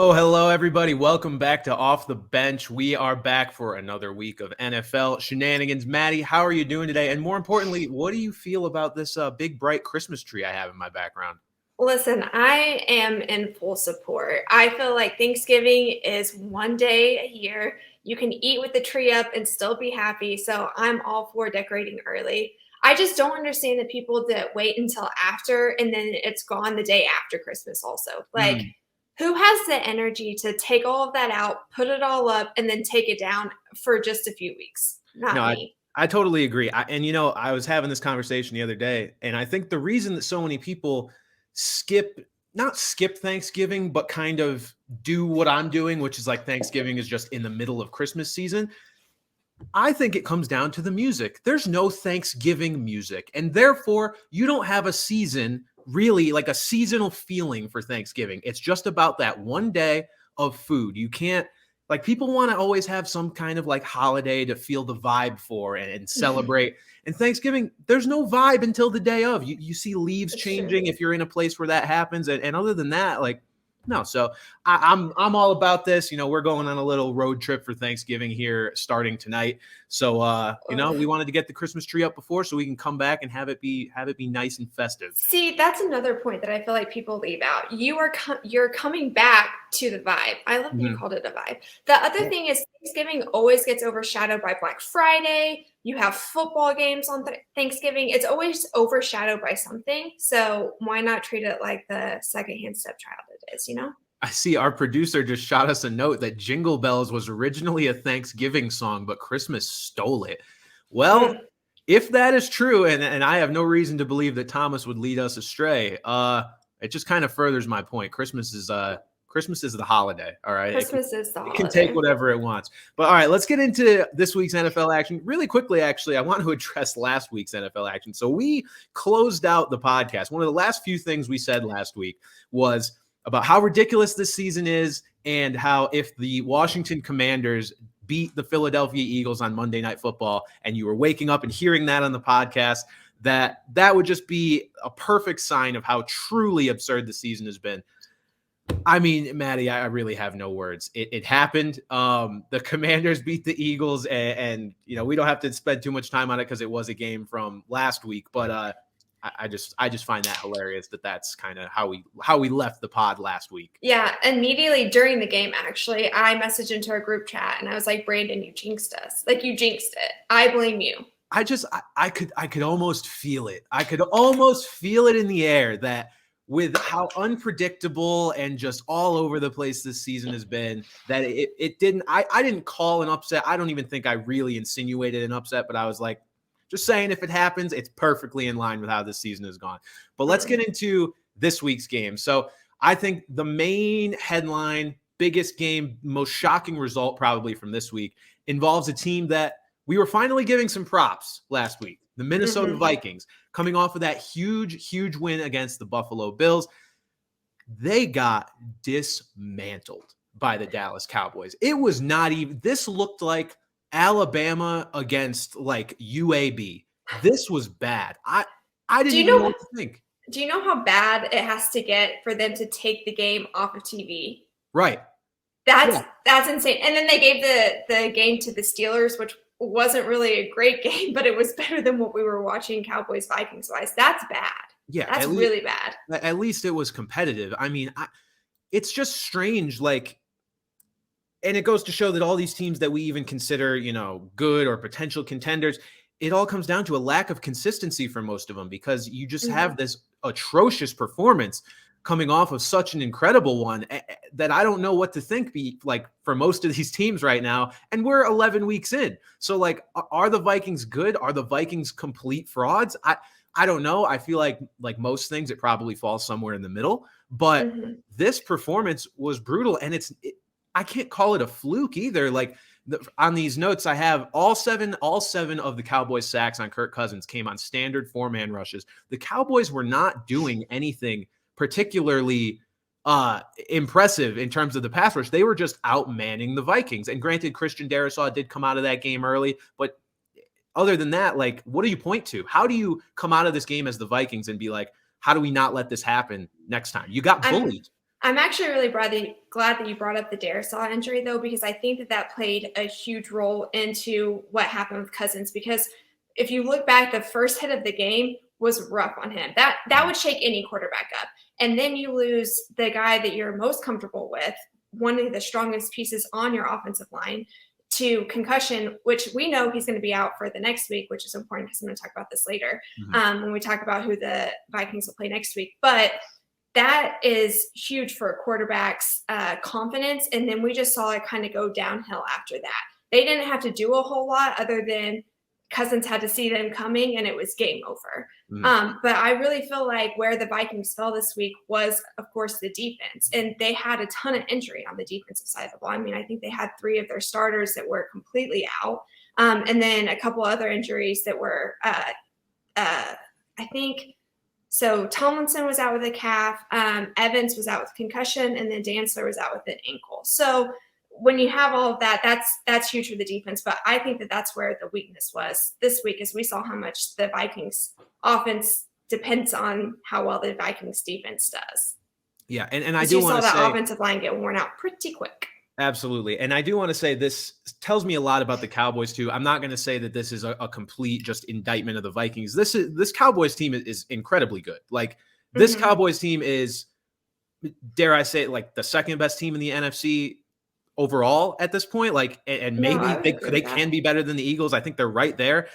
Oh, hello, everybody. Welcome back to Off the Bench. We are back for another week of NFL shenanigans. Madi, how are you doing today? And more importantly, what do you feel about this big, bright Christmas tree I have in my background? Listen, I am in full support. I feel like Thanksgiving is one day a year. You can eat with the tree up and still be happy. So I'm all for decorating early. I just don't understand the people that wait until after and then it's gone the day after Christmas, also. Like, Hmm. who has the energy to take all of that out, put it all up, and then take it down for just a few weeks? No, Not me. I totally agree. I was having this conversation the other day, and I think the reason that so many people not skip Thanksgiving, but kind of do what I'm doing, which is like Thanksgiving is just in the middle of Christmas season. I think it comes down to the music. There's no Thanksgiving music, and therefore you don't have a season, really like a seasonal feeling for Thanksgiving. It's just about that one day of food. You can't, like, people want to always have some kind of like holiday to feel the vibe for and celebrate. And Thanksgiving, there's no vibe until the day of. You see leaves It's true. changing if you're in a place where that happens. And other than that, like, no. So I'm all about this. We're going on a little road trip for Thanksgiving here starting tonight. So we wanted to get the Christmas tree up before so we can come back and have it be nice and festive. See, that's another point that I feel like people leave out. You're coming back to the vibe. I love that you Mhm. called it a vibe. The other thing is Thanksgiving always gets overshadowed by Black Friday. You have football games on Thanksgiving. It's always overshadowed by something. So why not treat it like the secondhand stepchild it is, you know? I see our producer just shot us a note that Jingle Bells was originally a Thanksgiving song, but Christmas stole it. Well, Mm. if that is true, and I have no reason to believe that Thomas would lead us astray, it just kind of furthers my point. Christmas is the holiday. All right. It can Christmas is the it can take holiday. whatever it wants. But all right, let's get into this week's NFL action really quickly. Actually, I want to address last week's NFL action. So we closed out the podcast. One of the last few things we said last week was about how ridiculous this season is and how if the Washington Commanders beat the Philadelphia Eagles on Monday Night Football and you were waking up and hearing that on the podcast, that would just be a perfect sign of how truly absurd the season has been. I mean, Madi, I really have no words. It happened. The Commanders beat the Eagles, and we don't have to spend too much time on it because it was a game from last week. But I just find that hilarious that that's kind of how we left the pod last week. Yeah, immediately during the game, actually, I messaged into our group chat and I was like, Brandon, you jinxed us. Like, you jinxed it. I blame you. I could almost feel it. I could almost feel it in the air that with how unpredictable and just all over the place this season has been, that it didn't. I didn't call an upset. I don't even think I really insinuated an upset, but I was like, just saying if it happens, it's perfectly in line with how this season has gone. But let's get into this week's game. So I think the main headline, biggest game, most shocking result probably from this week involves a team that we were finally giving some props last week. The Minnesota Mm-hmm. Vikings, coming off of that huge win against the Buffalo Bills, they got dismantled by the Dallas Cowboys. It was not even, this looked like Alabama against like UAB. This was bad. I Do didn't you even know know what to think. do you know how bad it has to get for them to take the game off of TV? Right. That's Yeah. that's insane. And then they gave the game to the Steelers, which wasn't really a great game, but it was better than what we were watching Cowboys Vikings wise. That's bad. Yeah. That's really bad. At least it was competitive. I mean, it's just strange. Like, and it goes to show that all these teams that we even consider, good or potential contenders, it all comes down to a lack of consistency for most of them because you just have Mhm. this atrocious performance coming off of such an incredible one that I don't know what to think be like for most of these teams right now. And we're 11 weeks in. So like, are the Vikings good? Are the Vikings complete frauds? I don't know. I feel like most things, it probably falls somewhere in the middle, but Mhm. this performance was brutal. And I can't call it a fluke either. Like on these notes, I have all seven of the Cowboys sacks on Kirk Cousins came on standard 4-man rushes. The Cowboys were not doing anything particularly impressive in terms of the pass rush. They were just outmanning the Vikings. And granted, Christian Darrisaw did come out of that game early, but other than that, like, what do you point to? How do you come out of this game as the Vikings and be like, how do we not let this happen next time? You got I'm bullied. I'm actually really glad that you brought up the Darisaw injury, though, because I think that played a huge role into what happened with Cousins. Because if you look back, the first hit of the game was rough on him. That would shake any quarterback up. And then you lose the guy that you're most comfortable with, one of the strongest pieces on your offensive line, to concussion, which we know he's going to be out for the next week, which is important because I'm going to talk about this later when we talk about who the Vikings will play next week. But that is huge for a quarterback's confidence. And then we just saw it kind of go downhill after that. They didn't have to do a whole lot other than Cousins had to see them coming and it was game over. But I really feel like where the Vikings fell this week was, of course, the defense. And they had a ton of injury on the defensive side of the ball. I mean, I think they had 3 of their starters that were completely out. And then a couple other injuries that were, I think, so Tomlinson was out with a calf, Evans was out with concussion, and then Dantzler was out with an ankle. So when you have all of that, that's huge for the defense. But I think that that's where the weakness was this week, is we saw how much the Vikings offense depends on how well the Vikings defense does. Yeah, and I do want to say, you saw that offensive line get worn out pretty quick. Absolutely. And I do want to say this tells me a lot about the Cowboys too. I'm not going to say that this is a complete just indictment of the Vikings. This Cowboys team is incredibly good. Like this Cowboys team is, dare I say, like the second best team in the NFC overall at this point. Like, and maybe they can be better than the Eagles. I think they're right there.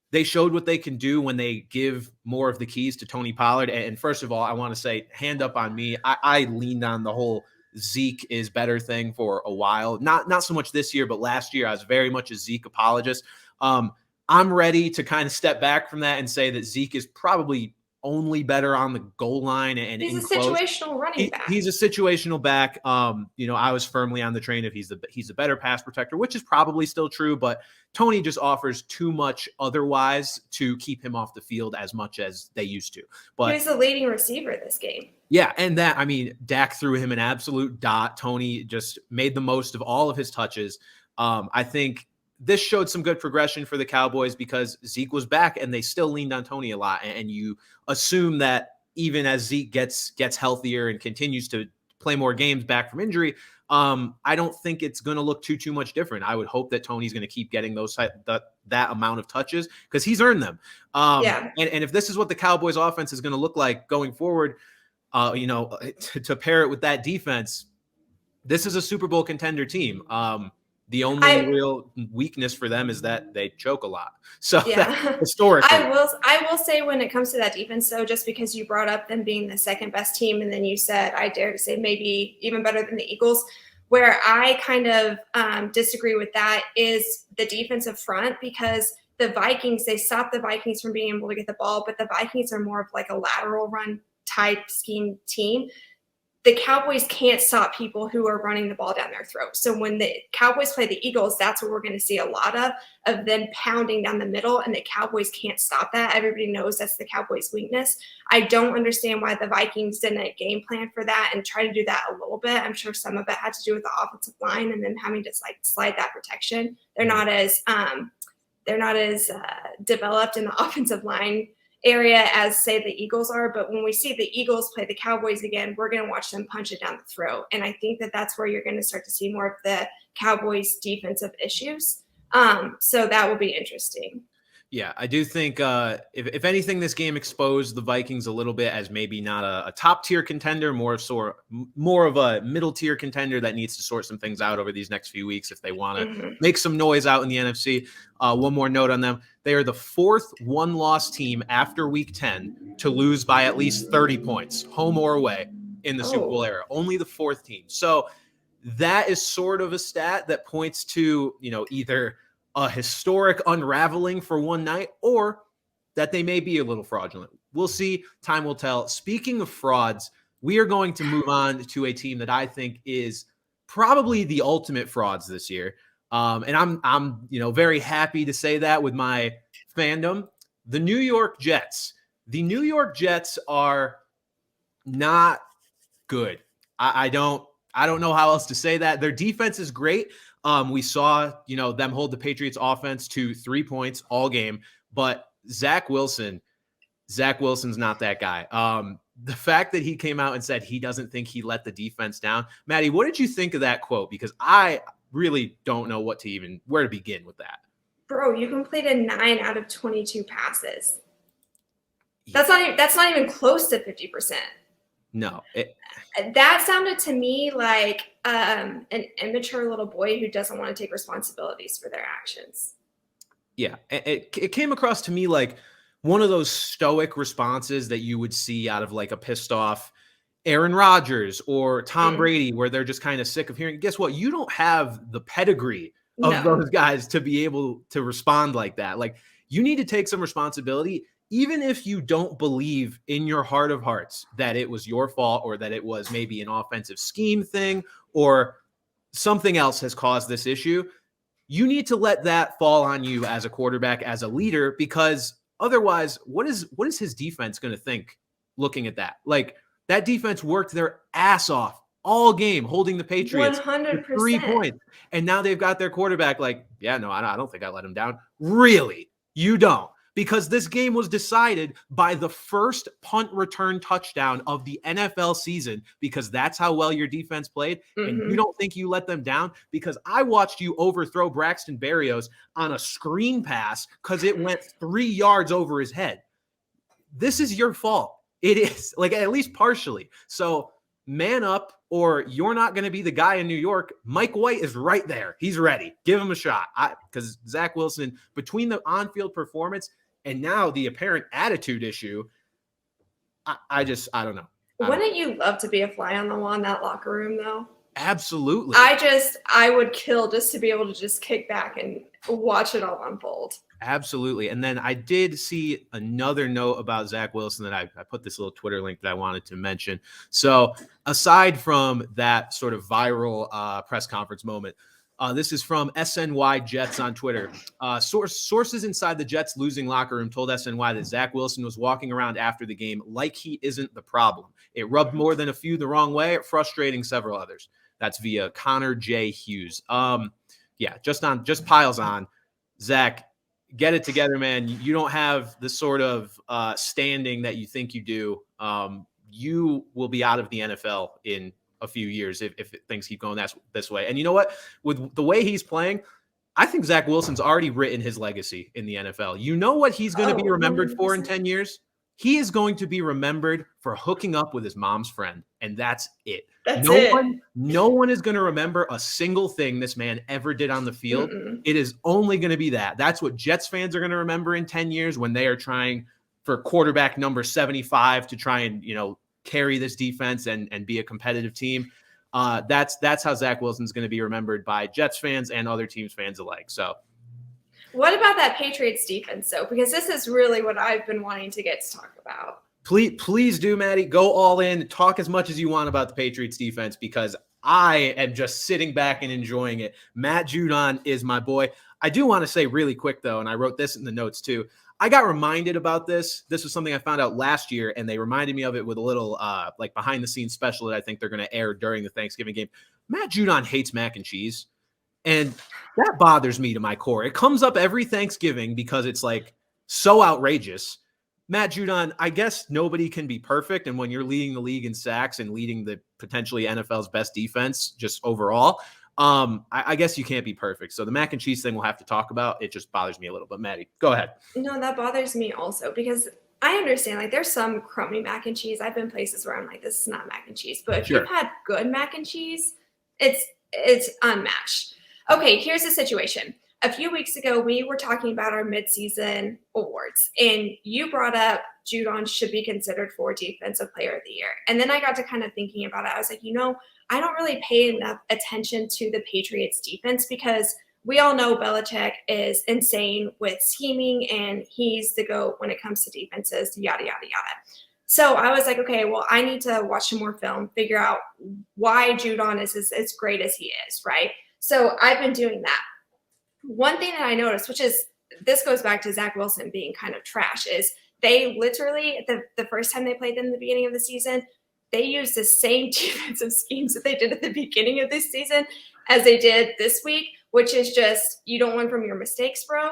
They showed what they can do when they give more of the keys to Tony Pollard. And first of all, I want to say, hand up on me. I leaned on the whole Zeke is better thing for a while. Not so much this year, but last year I was very much a Zeke apologist. I'm ready to kind of step back from that and say that Zeke is probably only better on the goal line and he's a situational running back. He's a situational back. I was firmly on the train of he's a better pass protector, which is probably still true, but Tony just offers too much otherwise to keep him off the field as much as they used to. But he was the leading receiver this game. Yeah, and Dak threw him an absolute dot. Tony just made the most of all of his touches. I think this showed some good progression for the Cowboys because Zeke was back and they still leaned on Tony a lot. And you assume that even as Zeke gets healthier and continues to play more games back from injury, I don't think it's going to look too much different. I would hope that Tony's going to keep getting that amount of touches because he's earned them. And if this is what the Cowboys offense is going to look like going forward, to pair it with that defense, this is a Super Bowl contender team. The only real weakness for them is that they choke a lot. So historically, I will say when it comes to that defense, though, just because you brought up them being the second best team, and then you said, I dare to say maybe even better than the Eagles, where I kind of disagree with that is the defensive front, because the Vikings, they stopped the Vikings from being able to get the ball, but the Vikings are more of like a lateral run type scheme team. The Cowboys can't stop people who are running the ball down their throat. So when the Cowboys play the Eagles, that's what we're going to see a lot of them pounding down the middle, and the Cowboys can't stop that. Everybody knows that's the Cowboys' weakness. I don't understand why the Vikings didn't game plan for that and try to do that a little bit. I'm sure some of it had to do with the offensive line and then having to slide that protection. They're not as developed in the offensive line area as, say, the Eagles are. But when we see the Eagles play the Cowboys again, we're going to watch them punch it down the throat. And I think that that's where you're going to start to see more of the Cowboys' defensive issues. So that will be interesting. Yeah, I do think if anything, this game exposed the Vikings a little bit as maybe not a top tier contender, more of a middle tier contender that needs to sort some things out over these next few weeks if they want to make some noise out in the NFC. One more note on them. They are the 4th one-loss team after week 10 to lose by at least 30 points, home or away, in the Super Bowl era. Only the 4th team. So that is sort of a stat that points to, either a historic unraveling for one night or that they may be a little fraudulent. We'll see. Time will tell. Speaking of frauds, we are going to move on to a team that I think is probably the ultimate frauds this year. And I'm very happy to say that with my fandom, the New York Jets. The New York Jets are not good. I don't know how else to say that. Their defense is great. We saw, them hold the Patriots offense to 3 points all game, but Zach Wilson, Zach Wilson's not that guy. The fact that he came out and said he doesn't think he let the defense down. Maddie, what did you think of that quote? Because I really don't know where to begin with that. Bro, you completed 9 out of 22 passes. That's not even close to 50%. No. That sounded to me like an immature little boy who doesn't want to take responsibilities for their actions. Yeah, it came across to me like one of those stoic responses that you would see out of like a pissed off Aaron Rodgers or Tom Brady, where they're just kind of sick of hearing. Guess what? You don't have the pedigree of those guys to be able to respond like that. Like, you need to take some responsibility, even if you don't believe in your heart of hearts that it was your fault or that it was maybe an offensive scheme thing or something else has caused this issue. You need to let that fall on you as a quarterback, as a leader, because otherwise, what is his defense going to think looking at that? Like, that defense worked their ass off all game holding the Patriots 100%. 3 points. And now they've got their quarterback like, yeah, no, I don't think I let him down. Really? You don't. Because this game was decided by the first punt return touchdown of the NFL season, because that's how well your defense played. And you don't think you let them down? Because I watched you overthrow Braxton Berrios on a screen pass because it went 3 yards over his head. This is your fault. It is, like, at least partially. So man up, or you're not going to be the guy in New York. Mike White is right there. He's ready. Give him a shot. Because Zach Wilson, between the on-field performance and now the apparent attitude issue, I don't know. Wouldn't you love to be a fly on the wall in that locker room, though? Absolutely. I would kill just to be able to just kick back and watch it all unfold. Absolutely. And then I did see another note about Zach Wilson that I put this little Twitter link that I wanted to mention. So aside from that sort of viral press conference moment, this is from SNY Jets on Twitter. Sources inside the Jets losing locker room told SNY that Zach Wilson was walking around after the game like he isn't the problem. It rubbed more than a few the wrong way, frustrating several others. That's via Connor J. Hughes. Just piles on. Zach, get it together, man. You don't have the sort of standing that you think you do. You will be out of the NFL in a few years if things keep going this way. And you know what? With the way he's playing, I think Zach Wilson's already written his legacy in the NFL. You know what he's going to be remembered 100%. For in 10 years? He is going to be remembered for hooking up with his mom's friend, and that's it. No one is going to remember a single thing this man ever did on the field. It is only going to be that. That's what Jets fans are going to remember in 10 years when they are trying for quarterback number 75 to try and, carry this defense and be a competitive team. That's how Zach Wilson's going to be remembered by Jets fans and other teams fans alike. So what about that Patriots defense, though? Because this is really what I've been wanting to get to talk about. Please do, Maddie. Go all in. Talk as much as you want about the Patriots defense, because I am just sitting back and enjoying it. Matt Judon is my boy. I do want to say really quick, though, and I wrote this in the notes too. I got reminded about this. This was something I found out last year, and they reminded me of it with a little behind-the-scenes special that I think they're going to air during the Thanksgiving game. Matt Judon hates mac and cheese, and that bothers me to my core. It comes up every Thanksgiving because it's like so outrageous. Matt Judon, I guess nobody can be perfect, and when you're leading the league in sacks and leading the potentially NFL's best defense just overall, I guess you can't be perfect. So the mac and cheese thing we'll have to talk about. It just bothers me a little bit. Maddie, go ahead. No, that bothers me also because I understand like there's some crummy mac and cheese. I've been places where I'm like, this is not mac and cheese. But if you've had good mac and cheese, it's unmatched. Okay, here's the situation. A few weeks ago, we were talking about our midseason awards, and you brought up Judon should be considered for Defensive Player of the Year. And then I got to kind of thinking about it. I was like, I don't really pay enough attention to the Patriots defense because we all know Belichick is insane with scheming, and he's the GOAT when it comes to defenses, yada, yada, yada. So I was like, okay, well, I need to watch some more film, figure out why Judon is as great as he is, right? So I've been doing that. One thing that I noticed, which is this goes back to Zach Wilson being kind of trash, is they literally, the first time they played them in the beginning of the season, they used the same defensive schemes that they did at the beginning of this season as they did this week, which is just, you don't learn from your mistakes, bro.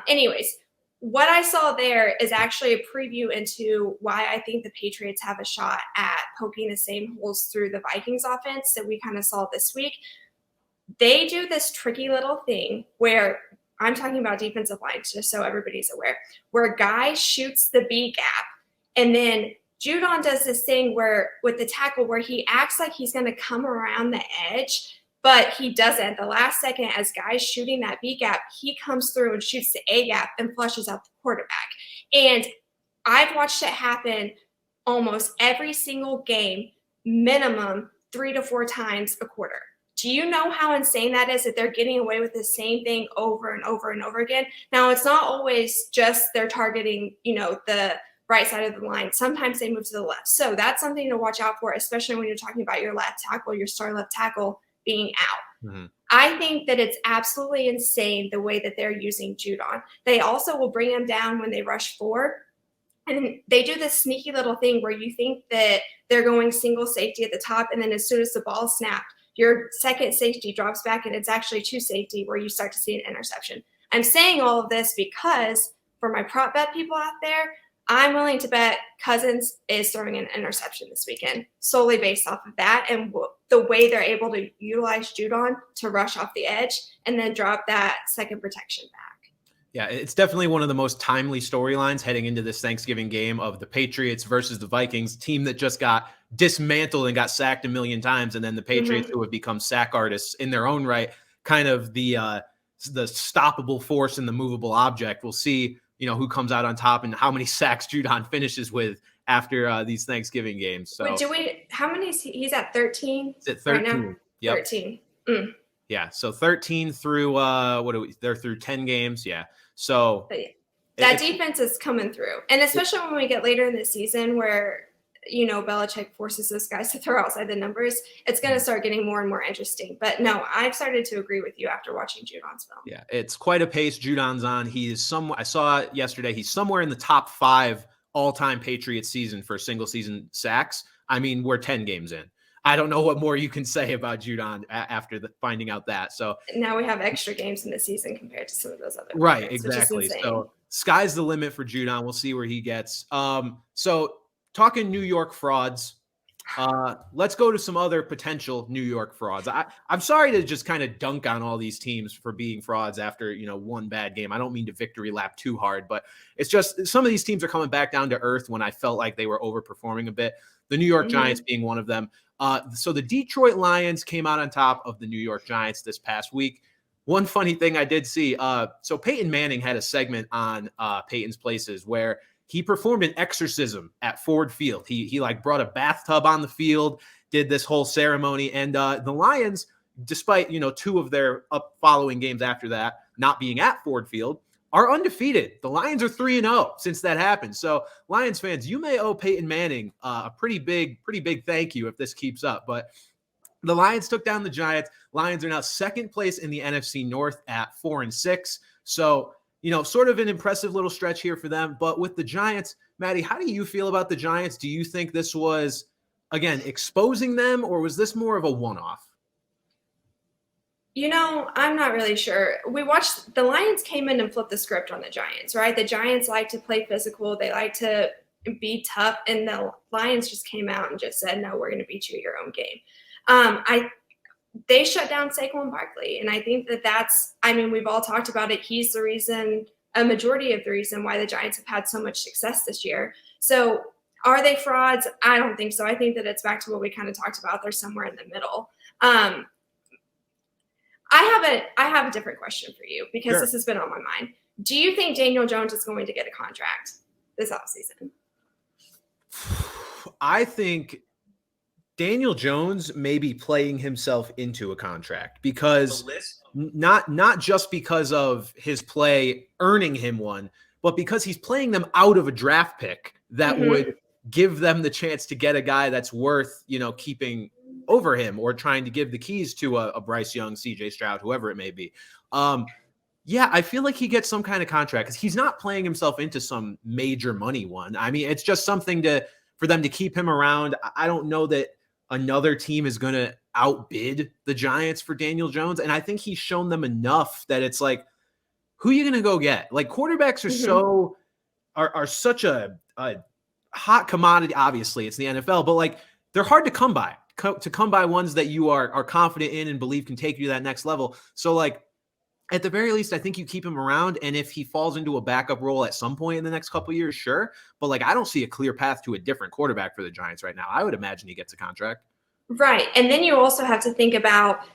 Anyways, what I saw there is actually a preview into why I think the Patriots have a shot at poking the same holes through the Vikings offense that we kind of saw this week. They do this tricky little thing where I'm talking about defensive lines, just so everybody's aware, where a guy shoots the B gap, and then Judon does this thing where with the tackle where he acts like he's going to come around the edge, but he doesn't. The last second, as guys shooting that B gap, he comes through and shoots the A gap and flushes out the quarterback. And I've watched it happen almost every single game, minimum 3 to 4 times a quarter. Do you know how insane that is, that they're getting away with the same thing over and over and over again? Now, it's not always just they're targeting, the right side of the line. Sometimes they move to the left. So that's something to watch out for, especially when you're talking about your left tackle, your star left tackle being out. Mm-hmm. I think that it's absolutely insane the way that they're using Judon. They also will bring him down when they rush 4. And they do this sneaky little thing where you think that they're going single safety at the top, and then as soon as the ball snapped, your second safety drops back, and it's actually 2 safety where you start to see an interception. I'm saying all of this because for my prop bet people out there, I'm willing to bet Cousins is throwing an interception this weekend solely based off of that and the way they're able to utilize Judon to rush off the edge and then drop that second protection back. Yeah, it's definitely one of the most timely storylines heading into this Thanksgiving game of the Patriots versus the Vikings, team that just got dismantled and got sacked a million times, and then the Patriots who have become sack artists in their own right, kind of the stoppable force and the movable object. We'll see, who comes out on top and how many sacks Judon finishes with after these Thanksgiving games. So, how many is he's at 13? He's at 13. Right now? Yep. 13. Yeah. So 13 through they're through 10 games. Yeah. So that defense is coming through. And especially when we get later in the season where, Belichick forces those guys to throw outside the numbers, it's going to start getting more and more interesting. But no, I've started to agree with you after watching Judon's film. Yeah, it's quite a pace Judon's on. I saw it yesterday. He's somewhere in the top 5 all-time Patriots season for single season sacks. I mean, we're 10 games in. I don't know what more you can say about Judon after finding out that. So now we have extra games in the season compared to some of those other right, players, exactly. So sky's the limit for Judon. We'll see where he gets. So talking New York frauds, let's go to some other potential New York frauds. I'm sorry to just kind of dunk on all these teams for being frauds after, one bad game. I don't mean to victory lap too hard, but it's just some of these teams are coming back down to earth when I felt like they were overperforming a bit. The New York Giants being one of them. So the Detroit Lions came out on top of the New York Giants this past week. One funny thing I did see, so Peyton Manning had a segment on Peyton's Places where he performed an exorcism at Ford Field. He brought a bathtub on the field, did this whole ceremony, and the Lions, despite 2 of their following games after that not being at Ford Field, are undefeated. The Lions are 3-0 since that happened. So Lions fans, you may owe Peyton Manning a pretty big thank you if this keeps up. But the Lions took down the Giants. Lions are now second place in the NFC North at 4-6. So sort of an impressive little stretch here for them. But with the Giants, Maddie, how do you feel about the Giants? Do you think this was, again, exposing them, or was this more of a one-off? I'm not really sure. We watched the Lions came in and flipped the script on the Giants, right? The Giants like to play physical. They like to be tough. And the Lions just came out and just said, no, we're going to beat you at your own game. They shut down Saquon Barkley. And I think we've all talked about it. He's a majority of the reason why the Giants have had so much success this year. So are they frauds? I don't think so. I think that it's back to what we kind of talked about. They're somewhere in the middle. I have a different question for you because This has been on my mind. Do you think Daniel Jones is going to get a contract this offseason? I think Daniel Jones may be playing himself into a contract because not just because of his play earning him one, but because he's playing them out of a draft pick that would give them the chance to get a guy that's worth, keeping over him or trying to give the keys to a Bryce Young, CJ Stroud, whoever it may be. I feel like he gets some kind of contract because he's not playing himself into some major money one. I mean, it's just something for them to keep him around. I don't know that another team is going to outbid the Giants for Daniel Jones. And I think he's shown them enough that it's like, who are you going to go get? Like quarterbacks are such a hot commodity. Obviously it's the NFL, but like they're hard to come by ones that you are confident in and believe can take you to that next level. So like at the very least, I think you keep him around. And if he falls into a backup role at some point in the next couple of years, sure. But like, I don't see a clear path to a different quarterback for the Giants right now. I would imagine he gets a contract. Right. And then you also have to think about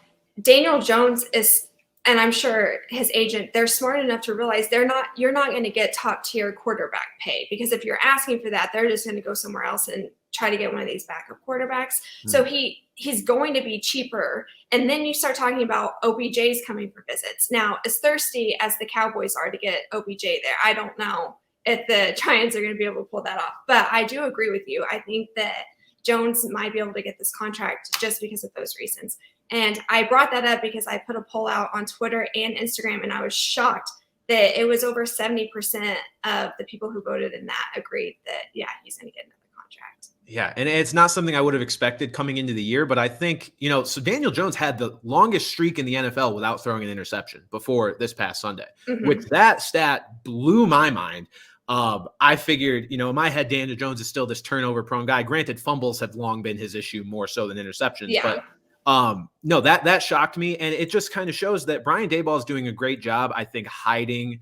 Daniel Jones is, and I'm sure his agent, they're smart enough to realize you're not going to get top tier quarterback pay, because if you're asking for that, they're just going to go somewhere else and try to get one of these backup quarterbacks. So he's going to be cheaper. And then you start talking about OBJ's coming for visits. Now, as thirsty as the Cowboys are to get OBJ there, I don't know if the Giants are going to be able to pull that off. But I do agree with you. I think that Jones might be able to get this contract just because of those reasons. And I brought that up because I put a poll out on Twitter and Instagram, and I was shocked that it was over 70% of the people who voted in that agreed that, yeah, he's going to get another contract. Yeah, and it's not something I would have expected coming into the year, but I think, so Daniel Jones had the longest streak in the NFL without throwing an interception before this past Sunday, which that stat blew my mind. I figured, in my head, Daniel Jones is still this turnover-prone guy. Granted, fumbles have long been his issue more so than interceptions, but no, that shocked me, and it just kind of shows that Brian Daboll is doing a great job, I think, hiding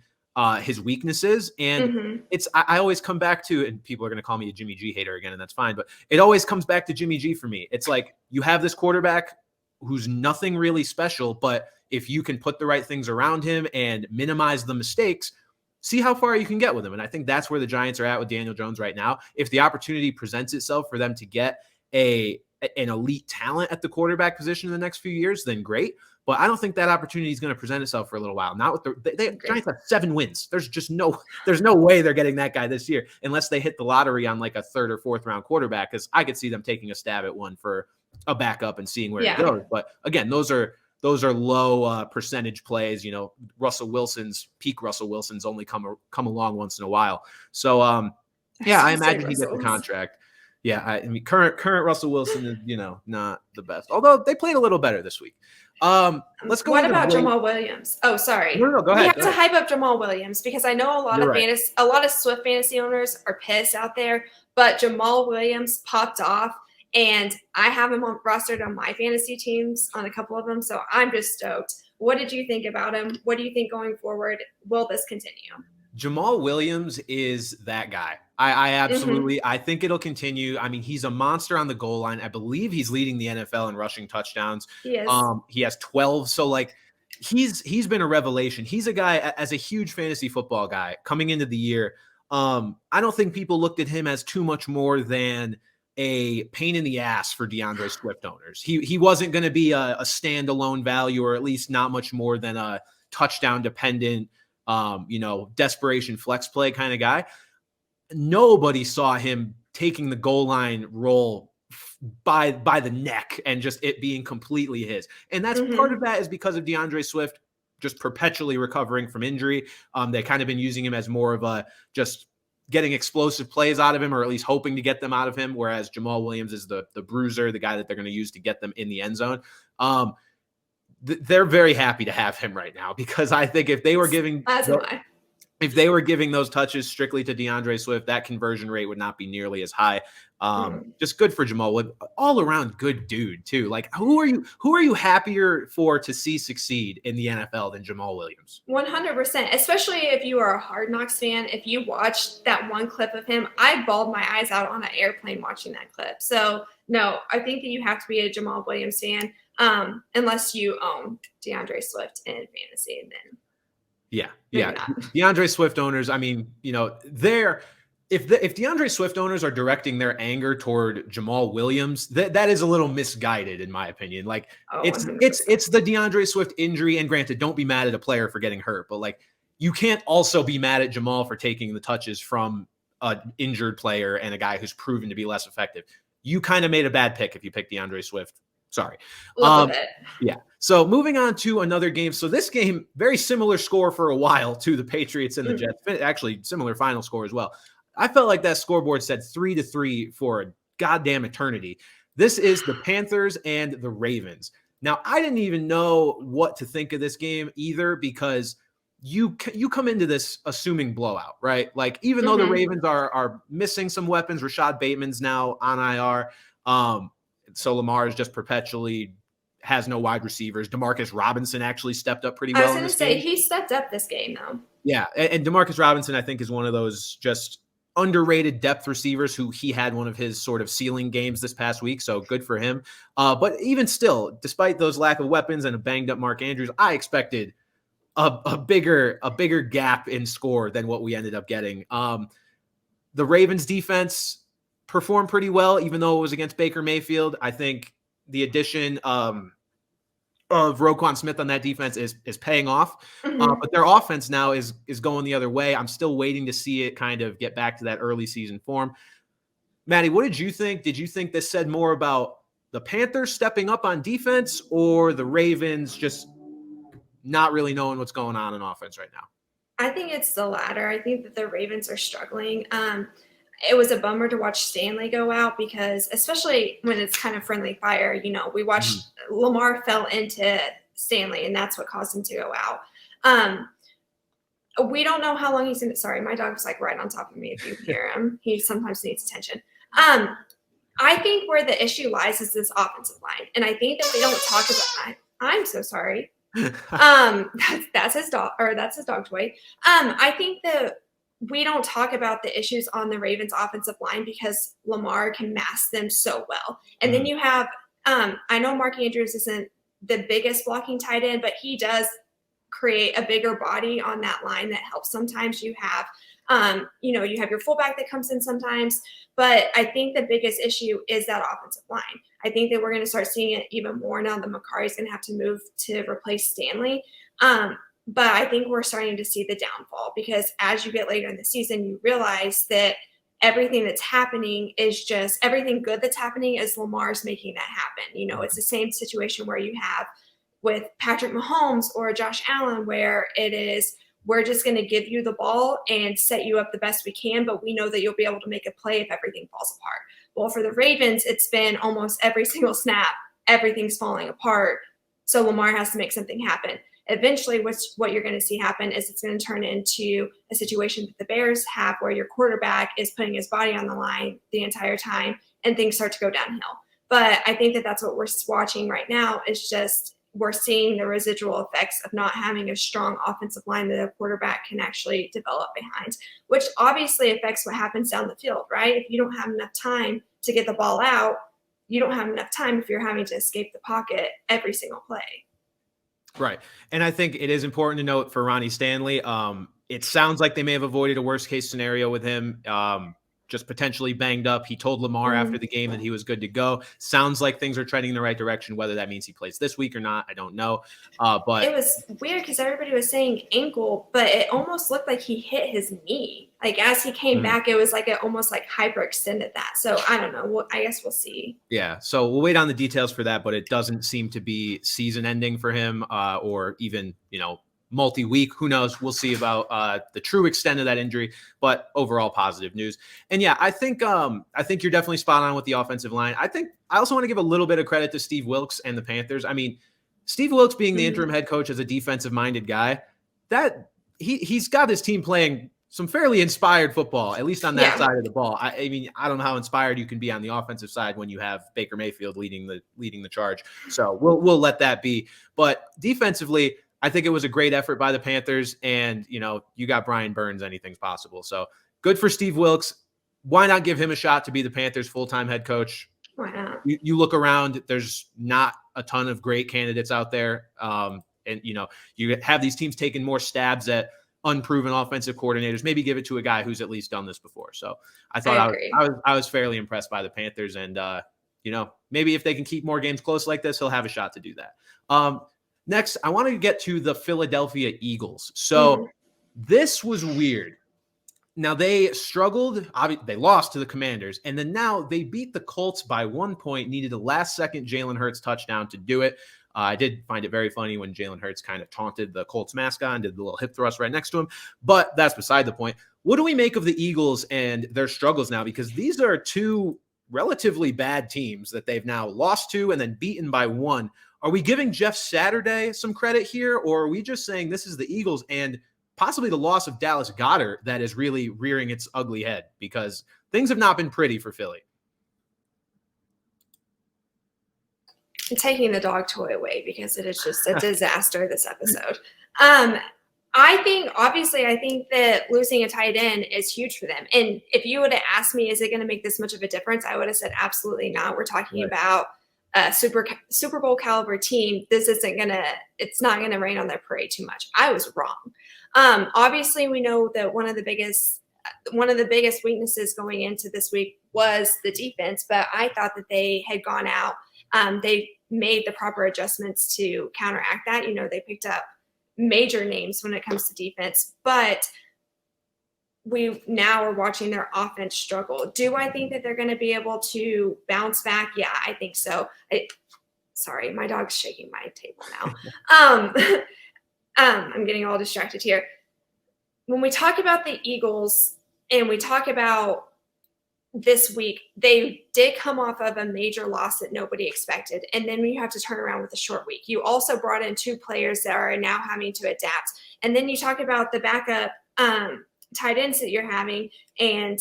his weaknesses. And I always come back to, and people are going to call me a Jimmy G hater again, and that's fine, but it always comes back to Jimmy G for me. It's like you have this quarterback who's nothing really special, but if you can put the right things around him and minimize the mistakes, see how far you can get with him. And I think that's where the Giants are at with Daniel Jones right now. If the opportunity presents itself for them to get an elite talent at the quarterback position in the next few years, then great. But I don't think that opportunity is going to present itself for a little while. Not with the Giants have 7 wins. There's no way they're getting that guy this year unless they hit the lottery on like a 3rd or 4th round quarterback. Because I could see them taking a stab at one for a backup and seeing where it goes. But again, those are low percentage plays. Russell Wilson's only come along once in a while. So I imagine he gets the contract. Yeah, I mean, current Russell Wilson is, not the best. Although they played a little better this week. Let's go. What about Jamal Williams? Oh, sorry. No, go ahead. We have to hype up Jamal Williams because I know a lot of Swift fantasy owners are pissed out there, but Jamal Williams popped off, and I have him rostered on my fantasy teams on a couple of them, so I'm just stoked. What did you think about him? What do you think going forward? Will this continue? Jamal Williams is that guy. I absolutely, I think it'll continue. I mean, he's a monster on the goal line. I believe he's leading the NFL in rushing touchdowns. He is. He has 12. So like he's been a revelation. He's a guy, as a huge fantasy football guy coming into the year. I don't think people looked at him as too much more than a pain in the ass for DeAndre Swift owners. He wasn't going to be a standalone value, or at least not much more than a touchdown dependent, desperation flex play kind of guy. Nobody saw him taking the goal line role by the neck and just it being completely his. And that's part of that is because of DeAndre Swift just perpetually recovering from injury. They kind of been using him as more of a just getting explosive plays out of him, or at least hoping to get them out of him. Whereas Jamal Williams is the bruiser, the guy that they're going to use to get them in the end zone. They're very happy to have him right now, because I think if they were giving those touches strictly to DeAndre Swift, that conversion rate would not be nearly as high. Just good for Jamal. All around good dude too. Like who are you happier for to see succeed in the NFL than Jamal Williams? 100%, especially if you are a Hard Knocks fan. If you watched that one clip of him, I bawled my eyes out on an airplane watching that clip. So no, I think that you have to be a Jamal Williams fan, unless you own DeAndre Swift in fantasy, and then yeah. DeAndre Swift owners, I mean, if DeAndre Swift owners are directing their anger toward Jamal Williams, that is a little misguided in my opinion. Like it's the DeAndre Swift injury, and granted, don't be mad at a player for getting hurt, but like you can't also be mad at Jamal for taking the touches from an injured player and a guy who's proven to be less effective. You kind of made a bad pick if you picked DeAndre Swift. Sorry. Yeah. So moving on to another game. So this game, very similar score for a while to the Patriots and the Jets. Actually, similar final score as well. I felt like that scoreboard said 3-3 for a goddamn eternity. This is the Panthers and the Ravens. Now, I didn't even know what to think of this game either, because you come into this assuming blowout, right? Like, even though the Ravens are missing some weapons, Rashad Bateman's now on IR. So Lamar is just perpetually has no wide receivers. Demarcus Robinson actually stepped up pretty well. I was going to say, he stepped up this game, though. Yeah, and Demarcus Robinson, I think, is one of those just underrated depth receivers who he had one of his sort of ceiling games this past week, so good for him. But even still, despite those lack of weapons and a banged up Mark Andrews, I expected a bigger gap in score than what we ended up getting. The Ravens defense performed pretty well, even though it was against Baker Mayfield. I think the addition of Roquan Smith on that defense is paying off, but their offense now is going the other way. I'm still waiting to see it kind of get back to that early season form. Maddie, what did you think? Did you think this said more about the Panthers stepping up on defense or the Ravens just not really knowing what's going on in offense right now? I think it's the latter. I think that the Ravens are struggling. It was a bummer to watch Stanley go out because, especially when it's kind of friendly fire, you know, we watched Lamar fell into Stanley, and that's what caused him to go out. We don't know how long he's going to – sorry, my dog's like right on top of me if you hear him. He sometimes needs attention. I think where the issue lies is this offensive line, and I think that we don't talk about – I'm so sorry. That's his dog, or that's his dog toy. I think that we don't talk about the issues on the Ravens offensive line because Lamar can mask them so well. And then you have, I know Mark Andrews isn't the biggest blocking tight end, but he does create a bigger body on that line that helps. Sometimes you have, you have your fullback that comes in sometimes, but I think the biggest issue is that offensive line. I think that we're going to start seeing it even more now that Makari's going to have to move to replace Stanley. But I think we're starting to see the downfall because as you get later in the season, you realize that everything that's happening is just everything good that's happening is Lamar's making that happen. You know, it's the same situation where you have with Patrick Mahomes or Josh Allen, where it is, we're just going to give you the ball and set you up the best we can, but we know that you'll be able to make a play if everything falls apart. Well, for the Ravens, it's been almost every single snap, everything's falling apart. So Lamar has to make something happen. Eventually, what you're going to see happen is it's going to turn into a situation that the Bears have where your quarterback is putting his body on the line the entire time and things start to go downhill. But I think that that's what we're watching right now is just we're seeing the residual effects of not having a strong offensive line that a quarterback can actually develop behind, which obviously affects what happens down the field, right? If you don't have enough time to get the ball out, you don't have enough time if you're having to escape the pocket every single play. Right. And I think it is important to note for Ronnie Stanley, it sounds like they may have avoided a worst case scenario with him, just potentially banged up. He told Lamar after the game that he was good to go. Sounds like things are trending in the right direction. Whether that means he plays this week or not, I don't know. But it was weird because everybody was saying ankle, but it almost looked like he hit his knee. Like as he came back, it was like it almost like hyperextended that. So I don't know. Well, I guess we'll see. Yeah. So we'll wait on the details for that, but it doesn't seem to be season ending for him or even, multi-week. Who knows? We'll see about the true extent of that injury, but overall positive news. And yeah, I think you're definitely spot on with the offensive line. I also want to give a little bit of credit to Steve Wilkes and the Panthers. I mean, Steve Wilkes being the interim head coach as a defensive minded guy, that he's got his team playing some fairly inspired football, at least on that side of the ball. I mean, I don't know how inspired you can be on the offensive side when you have Baker Mayfield leading the charge. So we'll let that be. But defensively, I think it was a great effort by the Panthers, and you got Brian Burns, anything's possible. So good for Steve Wilkes. Why not give him a shot to be the Panthers' full-time head coach? Why not? You look around, there's not a ton of great candidates out there. And you have these teams taking more stabs at unproven offensive coordinators. Maybe give it to a guy who's at least done this before. So I thought I was fairly impressed by the Panthers, and maybe if they can keep more games close like this, he'll have a shot to do that. Next, I want to get to the Philadelphia Eagles. So this was weird. Now, they struggled. They lost to the Commanders, and then now they beat the Colts by 1 point, needed a last-second Jalen Hurts touchdown to do it. I did find it very funny when Jalen Hurts kind of taunted the Colts mascot and did the little hip thrust right next to him, but that's beside the point. What do we make of the Eagles and their struggles now? Because these are two relatively bad teams that they've now lost to and then beaten by one. Are we giving Jeff Saturday some credit here, or are we just saying this is the Eagles and possibly the loss of Dallas Goedert that is really rearing its ugly head, because things have not been pretty for Philly. I'm taking the dog toy away because it is just a disaster this episode. I think that losing a tight end is huge for them. And if you would have asked me, is it going to make this much of a difference? I would have said absolutely not. We're talking about a Super Bowl caliber team. It's not going to rain on their parade too much. I was wrong. Obviously, we know that one of the biggest weaknesses going into this week was the defense, but I thought that they had gone out. They made the proper adjustments to counteract that. They picked up major names when it comes to defense, but we now are watching their offense struggle. Do I think that they're going to be able to bounce back? Yeah, I think so. Sorry, my dog's shaking my table now. I'm getting all distracted here. When we talk about the Eagles and we talk about this week, they did come off of a major loss that nobody expected. And then you have to turn around with a short week. You also brought in 2 players that are now having to adapt. And then you talk about the backup tight ends that you're having. And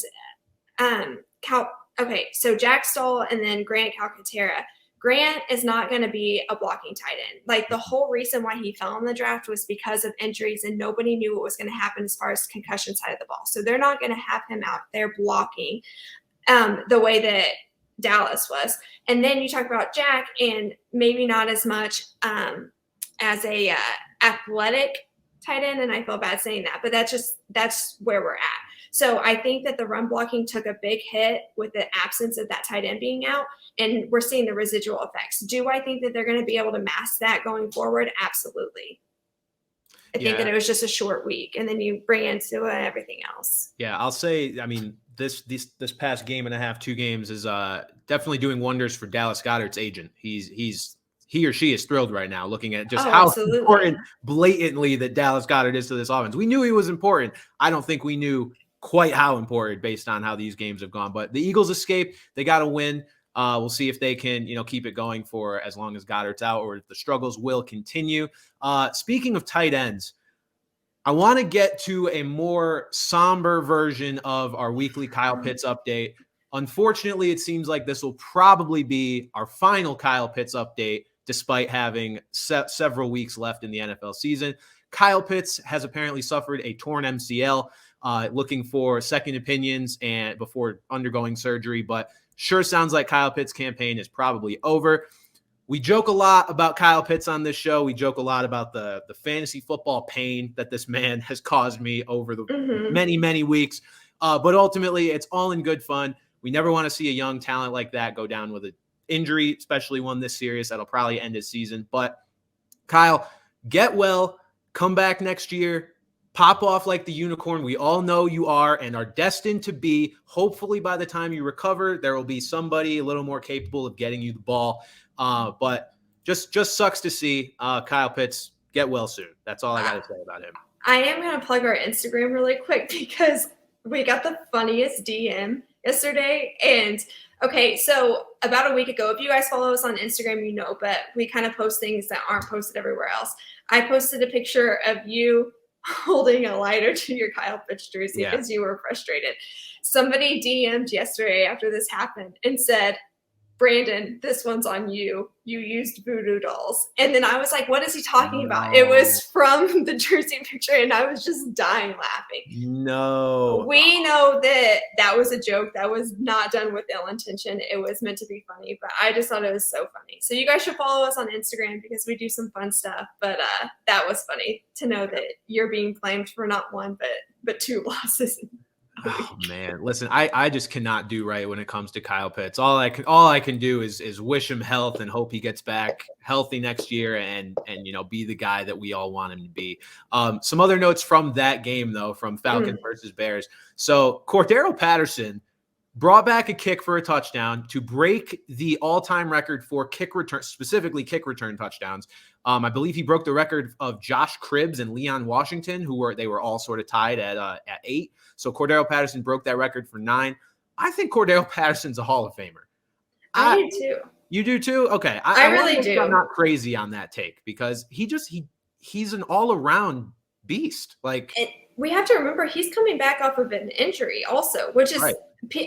so Jack Stoll and then Grant Calcaterra. Grant is not going to be a blocking tight end. Like, the whole reason why he fell in the draft was because of injuries, and nobody knew what was going to happen as far as concussion side of the ball. So they're not going to have him out there blocking the way that Dallas was. And then you talk about Jack, and maybe not as much as a athletic tight end, and I feel bad saying that, but that's where we're at. So I think that the run blocking took a big hit with the absence of that tight end being out, and we're seeing the residual effects. Do I think that they're going to be able to mask that going forward? Absolutely. I think that it was just a short week, and then you bring into everything else. Yeah, I'll say, I mean, this past game and a half, 2 games is definitely doing wonders for Dallas Goedert's agent. He or she is thrilled right now, looking at just how important blatantly that Dallas Goedert is to this offense. We knew he was important. I don't think we knew quite how important based on how these games have gone. But the Eagles escape. They got to win. We'll see if they can, keep it going for as long as Goedert's out, or if the struggles will continue. Speaking of tight ends, I want to get to a more somber version of our weekly Kyle Pitts update. Unfortunately, it seems like this will probably be our final Kyle Pitts update, despite having several weeks left in the NFL season. Kyle Pitts has apparently suffered a torn MCL, looking for second opinions and before undergoing surgery, but sure sounds like Kyle Pitts' campaign is probably over. We joke a lot about Kyle Pitts on this show. We joke a lot about the fantasy football pain that this man has caused me over the many, many weeks. But ultimately, it's all in good fun. We never want to see a young talent like that go down with an injury, especially one this serious that'll probably end his season. But Kyle, get well, come back next year, pop off like the unicorn we all know you are and are destined to be. Hopefully by the time you recover, there will be somebody a little more capable of getting you the ball. But just sucks to see Kyle Pitts get well soon. That's all I got to say about him. I am going to plug our Instagram really quick because we got the funniest DM yesterday. And okay, so about a week ago, if you guys follow us on Instagram, but we kind of post things that aren't posted everywhere else. I posted a picture of you holding a lighter to your Kyle Pitts jersey because you were frustrated. Somebody DM'd yesterday after this happened and said, Brandon, this one's on you. You used voodoo dolls. And then I was like, what is he talking about? It was from the jersey picture, and I was just dying laughing. No. We know that was a joke. That was not done with ill intention. It was meant to be funny, but I just thought it was so funny. So you guys should follow us on Instagram because we do some fun stuff. But that was funny to know that you're being blamed for not one, but 2 losses. Oh man, listen, I just cannot do right when it comes to Kyle Pitts. All I can do is wish him health and hope he gets back healthy next year and be the guy that we all want him to be. Some other notes from that game though, from Falcons versus Bears. So Cordero Patterson brought back a kick for a touchdown to break the all-time record for specifically kick return touchdowns. I believe he broke the record of Josh Cribbs and Leon Washington, they were all sort of tied at 8. So Cordero Patterson broke that record for 9. I think Cordero Patterson's a Hall of Famer. I do too. You do too? Okay. I really do. I'm not crazy on that take because he's an all-around beast. Like, and we have to remember he's coming back off of an injury also, which is, right.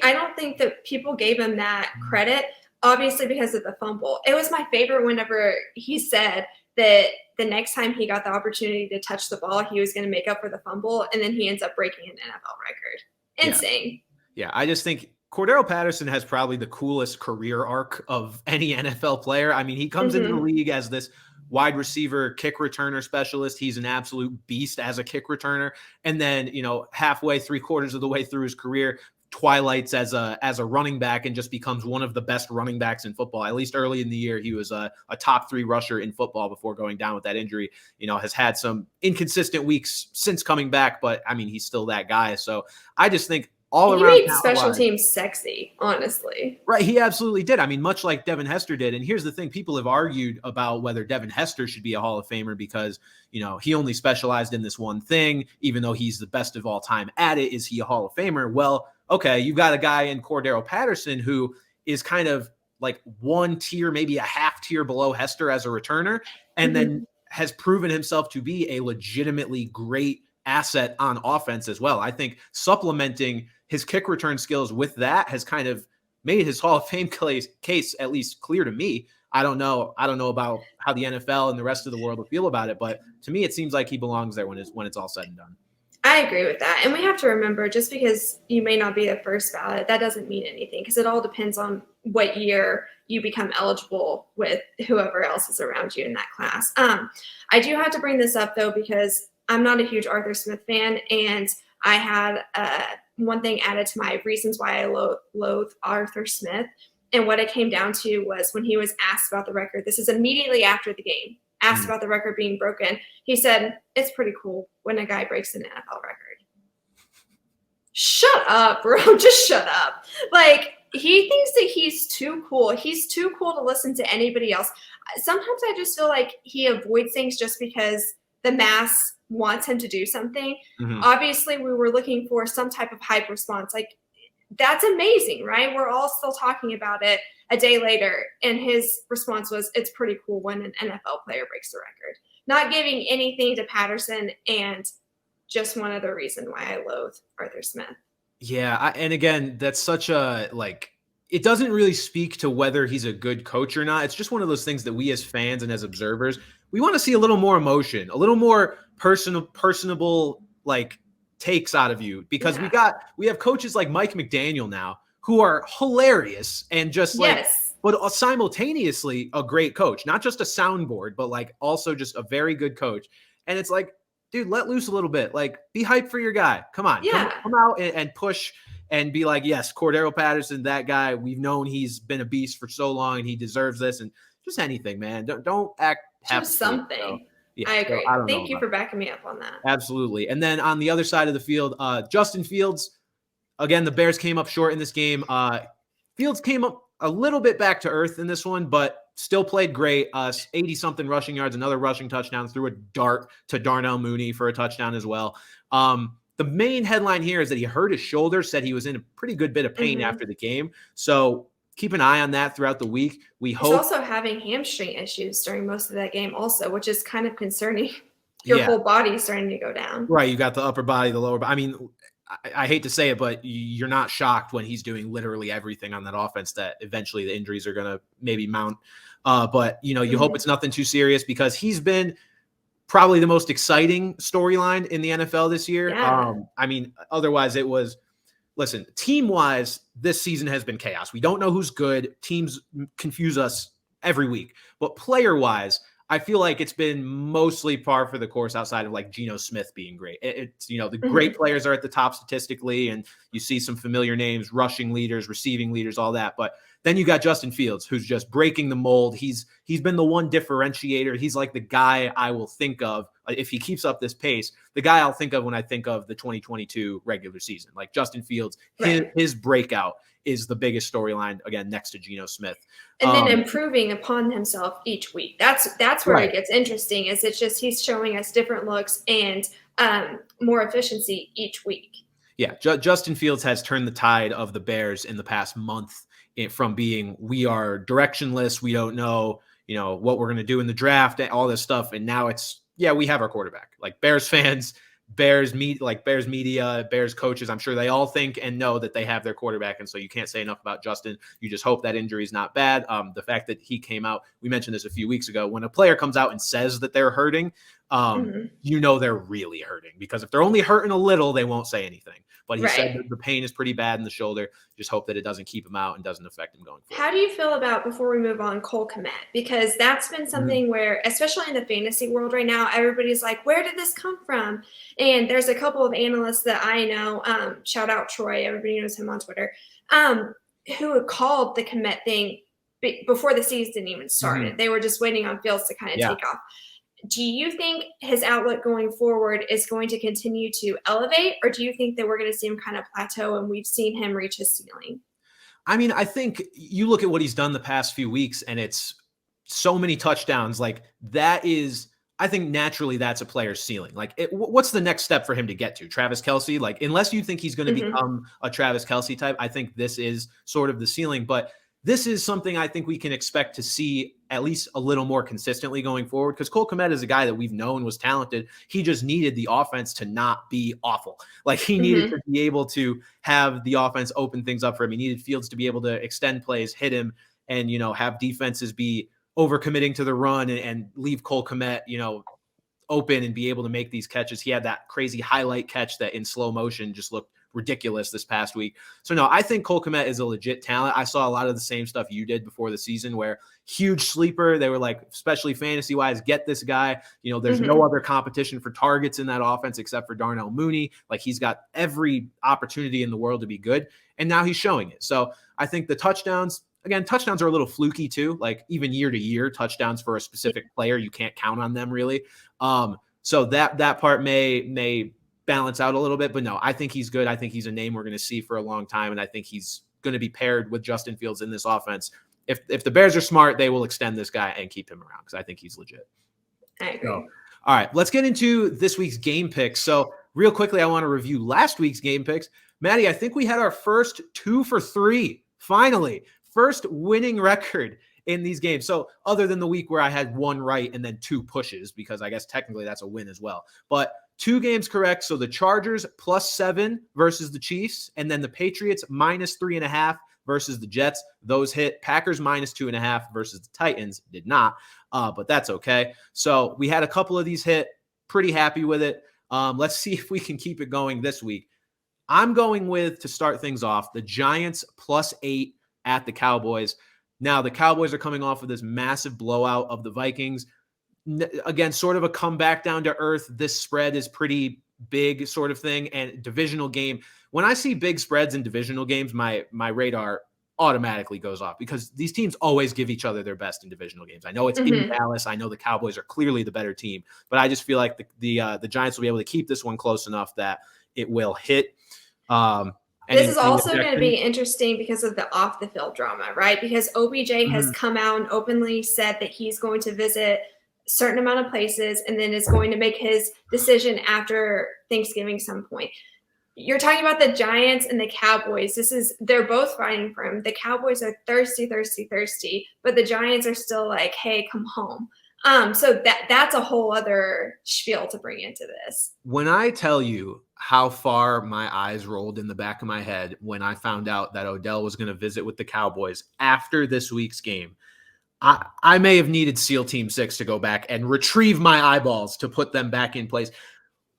I don't think that people gave him that credit, obviously because of the fumble. It was my favorite whenever he said that the next time he got the opportunity to touch the ball, he was going to make up for the fumble, and then he ends up breaking an NFL record. Insane. Yeah, I just think Cordero Patterson has probably the coolest career arc of any NFL player. I mean, he comes into the league as this wide receiver kick returner specialist. He's an absolute beast as a kick returner. And then, halfway, 3/4 of the way through his career, twilights as a running back and just becomes one of the best running backs in football. At least early in the year, he was a top 3 rusher in football before going down with that injury. Has had some inconsistent weeks since coming back, but I mean, he's still that guy. So I just think all around, he made special teams sexy, honestly. Right, he absolutely did. I mean, much like Devin Hester did. And here's the thing: people have argued about whether Devin Hester should be a Hall of Famer because he only specialized in this one thing, even though he's the best of all time at it. Is he a Hall of Famer? Well, okay, you've got a guy in Cordero Patterson who is kind of like one tier, maybe a half tier below Hester as a returner, and then has proven himself to be a legitimately great asset on offense as well. I think supplementing his kick return skills with that has kind of made his Hall of Fame case at least clear to me. I don't know about how the NFL and the rest of the world will feel about it, but to me, it seems like he belongs there when it's all said and done. I agree with that. And we have to remember, just because you may not be the first ballot, that doesn't mean anything, because it all depends on what year you become eligible with whoever else is around you in that class. I do have to bring this up, though, because I'm not a huge Arthur Smith fan, and I had one thing added to my reasons why I loathe Arthur Smith. And what it came down to was when he was asked about the record, this is immediately after the game, asked about the record being broken, he said, "It's pretty cool when a guy breaks an NFL record." Shut up, bro. Just shut up. Like, he thinks that he's too cool. He's too cool to listen to anybody else. Sometimes I just feel like he avoids things just because the mass wants him to do something. Obviously, we were looking for some type of hype response. Like, that's amazing, right? We're all still talking about it a day later. And his response was, "It's pretty cool when an NFL player breaks the record." Not giving anything to Patterson, and just one other reason why I loathe Arthur Smith. Yeah. And again, that's such a, it doesn't really speak to whether he's a good coach or not. It's just one of those things that we as fans and as observers, we want to see a little more emotion, a little more personable, takes out of you, because we have coaches like Mike McDaniel now who are hilarious and just but simultaneously a great coach, not just a soundboard, but also just a very good coach. And it's like, dude, let loose a little bit, be hyped for your guy. Come on, come out and push and be like, yes, Cordero Patterson, that guy, we've known he's been a beast for so long and he deserves this. And just anything, man. Don't act just something. So, yeah, I agree. So Thank you for backing me up on that. Absolutely. And then on the other side of the field, Justin Fields, again, the Bears came up short in this game. Fields came up a little bit back to earth in this one, but still played great. 80-something rushing yards, another rushing touchdown, threw a dart to Darnell Mooney for a touchdown as well. The main headline here is that he hurt his shoulder, said he was in a pretty good bit of pain after the game. So keep an eye on that throughout the week. He's also having hamstring issues during most of that game also, which is kind of concerning. Your whole body's starting to go down. Right. You got the upper body, the lower body. I mean, I hate to say it, but you're not shocked when he's doing literally everything on that offense that eventually the injuries are going to maybe mount. But, you hope it's nothing too serious, because he's been probably the most exciting storyline in the NFL this year. Yeah. I mean, otherwise it was, listen, team-wise, this season has been chaos. We don't know who's good. Teams confuse us every week. But player-wise, I feel like it's been mostly par for the course outside of Geno Smith being great. It's, the great players are at the top statistically, and you see some familiar names, rushing leaders, receiving leaders, all that. But then you got Justin Fields, who's just breaking the mold. He's been the one differentiator. He's like the guy I will think of if he keeps up this pace, the guy I'll think of when I think of the 2022 regular season. Like Justin Fields, his breakout is the biggest storyline, again, next to Geno Smith. And then improving upon himself each week. That's where it gets interesting, is it's just he's showing us different looks and more efficiency each week. Yeah, Justin Fields has turned the tide of the Bears in the past month from being, we are directionless, we don't know, what we're going to do in the draft, all this stuff, and now it's yeah, we have our quarterback. Like Bears fans, Bears media, Bears coaches, I'm sure they all think and know that they have their quarterback. And so you can't say enough about Justin. You just hope that injury is not bad. The fact that he came out, we mentioned this a few weeks ago, when a player comes out and says that they're hurting, you know they're really hurting, because if they're only hurting a little, they won't say anything. But he said that the pain is pretty bad in the shoulder. Just hope that it doesn't keep him out and doesn't affect him going forward. How do you feel about, before we move on, Cole Kmet? Because that's been something where, especially in the fantasy world right now, everybody's like, where did this come from? And there's a couple of analysts that I know, shout out Troy, everybody knows him on Twitter, who had called the Kmet thing before the season even started. They were just waiting on Fields to kind of take off. Do you think his outlook going forward is going to continue to elevate, or do you think that we're going to see him kind of plateau and we've seen him reach his ceiling? I mean, I think you look at what he's done the past few weeks, and it's so many touchdowns. Like, that is, I think naturally that's a player's ceiling. Like, what's the next step for him to get to? Travis Kelce? Like, unless you think he's going to become a Travis Kelce type, I think this is sort of the ceiling. But this is something I think we can expect to see at least a little more consistently going forward, because Cole Kmet is a guy that we've known was talented. He just needed the offense to not be awful. Like, he needed to be able to have the offense open things up for him. He needed Fields to be able to extend plays, hit him, and, you know, have defenses be overcommitting to the run and leave Cole Kmet, you know, open and be able to make these catches. He had that crazy highlight catch that in slow motion just looked ridiculous this past week. So no, I think Cole Kmet is a legit talent. I saw a lot of the same stuff you did before the season, where huge sleeper. They were like, especially fantasy wise, get this guy. You know, there's no other competition for targets in that offense except for Darnell Mooney. Like, he's got every opportunity in the world to be good. And now he's showing it. So I think the touchdowns, again, touchdowns are a little fluky too. Like, even year to year, touchdowns for a specific player, you can't count on them really. So that part may balance out a little bit, but no, I think he's good. I think he's a name we're going to see for a long time, and I think he's going to be paired with Justin Fields in this offense. If the Bears are smart, they will extend this guy and keep him around, because I think he's legit. I agree. So, all right, let's get into this week's game picks. So real quickly, I want to review last week's game picks. Maddie, I think we had our first 2 for 3, finally. First winning record in these games. So other than the week where I had 1 right and then 2 pushes, because I guess technically that's a win as well. But 2 games correct. So the Chargers +7 versus the Chiefs, and then the Patriots -3.5 versus the Jets. Those hit. Packers -2.5 versus the Titans did not, but that's okay. So we had a couple of these hit. Pretty happy with it. Let's see if we can keep it going this week. I'm going with, to start things off, the Giants +8 at the Cowboys. Now, the Cowboys are coming off of this massive blowout of the Vikings. Again, sort of a comeback down to earth. This spread is pretty big, sort of thing. And divisional game, when I see big spreads in divisional games, my radar automatically goes off, because these teams always give each other their best in divisional games. I know it's in Dallas. I know the Cowboys are clearly the better team, but I just feel like the Giants will be able to keep this one close enough that it will hit. This is also going to be interesting because of the off the field drama, right? Because OBJ has come out and openly said that he's going to visit a certain amount of places and then is going to make his decision after Thanksgiving some point. You're talking about the Giants and the Cowboys. They're both fighting for him. The Cowboys are thirsty, but the Giants are still like, hey, come home. So that's a whole other spiel to bring into this. When I tell you how far my eyes rolled in the back of my head when I found out that Odell was going to visit with the Cowboys after this week's game, I may have needed SEAL Team 6 to go back and retrieve my eyeballs to put them back in place.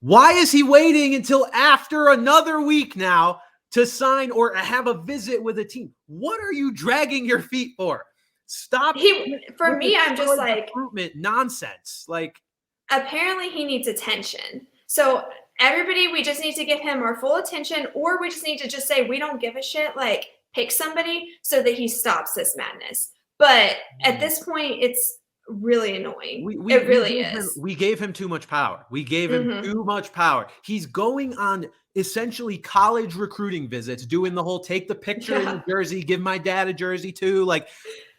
Why is he waiting until after another week now to sign or have a visit with a team? What are you dragging your feet for? Stop. For me, I'm just like recruitment nonsense. Like, apparently he needs attention. So everybody, we just need to give him our full attention, or we just need to just say we don't give a shit. Like, pick somebody so that he stops this madness. But at this point, it's really annoying. It really is. We gave him too much power. We gave him too much power. He's going on essentially college recruiting visits, doing the whole take the picture in the jersey, give my dad a jersey too. Like,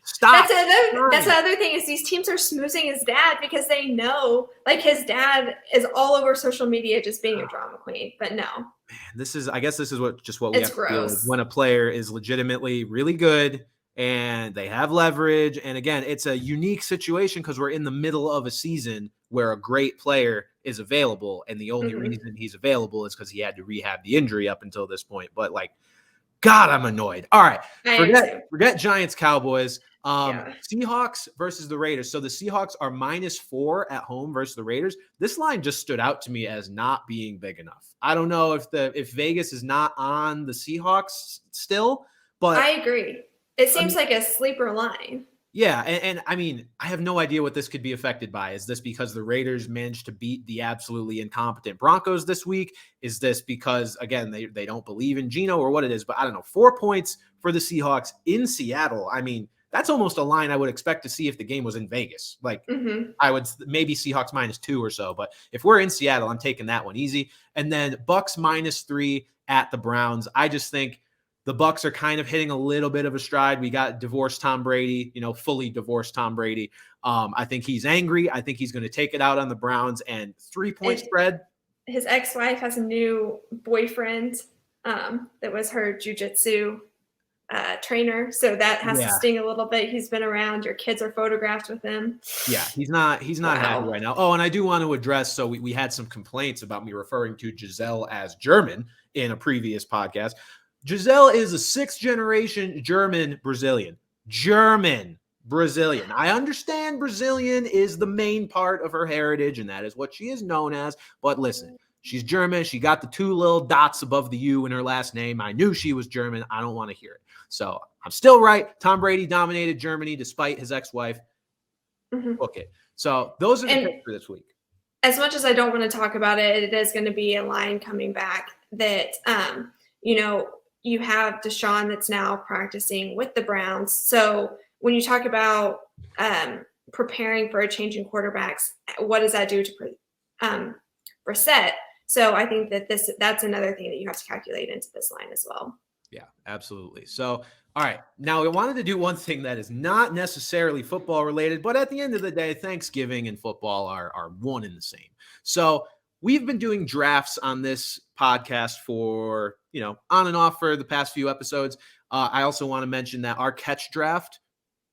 stop. That's the other thing is these teams are smoozing his dad because they know, like, his dad is all over social media just being a drama queen. But no. Man, I guess this is what we have to deal with when a player is legitimately really good and they have leverage. And again, it's a unique situation because we're in the middle of a season where a great player is available. And the only reason he's available is because he had to rehab the injury up until this point. But like, God, I'm annoyed. All right. Forget Giants Cowboys. Seahawks versus the Raiders. So the Seahawks are -4 at home versus the Raiders. This line just stood out to me as not being big enough. I don't know if Vegas is not on the Seahawks still, but I agree. It seems like a sleeper line. Yeah, and I mean, I have no idea what this could be affected by. Is this because the Raiders managed to beat the absolutely incompetent Broncos this week? Is this because, again, they don't believe in Geno or what it is? But I don't know. 4 points for the Seahawks in Seattle. I mean, that's almost a line I would expect to see if the game was in Vegas. Like, I would maybe Seahawks -2 or so. But if we're in Seattle, I'm taking that one easy. And then Bucks -3 at the Browns. I just think the Bucks are kind of hitting a little bit of a stride. We got divorced Tom Brady, fully divorced Tom Brady. I think he's angry. I think he's going to take it out on the Browns, and 3-point spread. His ex-wife has a new boyfriend that was her jiu-jitsu trainer. So that has to sting a little bit. He's been around. Your kids are photographed with him. Yeah, he's not happy right now. Oh, and I do want to address, so we had some complaints about me referring to Giselle as German in a previous podcast. Giselle is a 6th-generation German-Brazilian. German-Brazilian. I understand Brazilian is the main part of her heritage, and that is what she is known as. But listen, she's German. She got the 2 little dots above the U in her last name. I knew she was German. I don't want to hear it. So I'm still right. Tom Brady dominated Germany despite his ex-wife. Okay. So those are the picks for this week. As much as I don't want to talk about it, it is going to be a line coming back that, you have Deshaun that's now practicing with the Browns. So when you talk about preparing for a change in quarterbacks, what does that do to Brissett? So I think that that's another thing that you have to calculate into this line as well. Yeah, absolutely. So, all right. Now, I wanted to do one thing that is not necessarily football related, but at the end of the day, Thanksgiving and football are one and the same. So we've been doing drafts on this podcast for, on and off for the past few episodes. I also want to mention that our catch draft,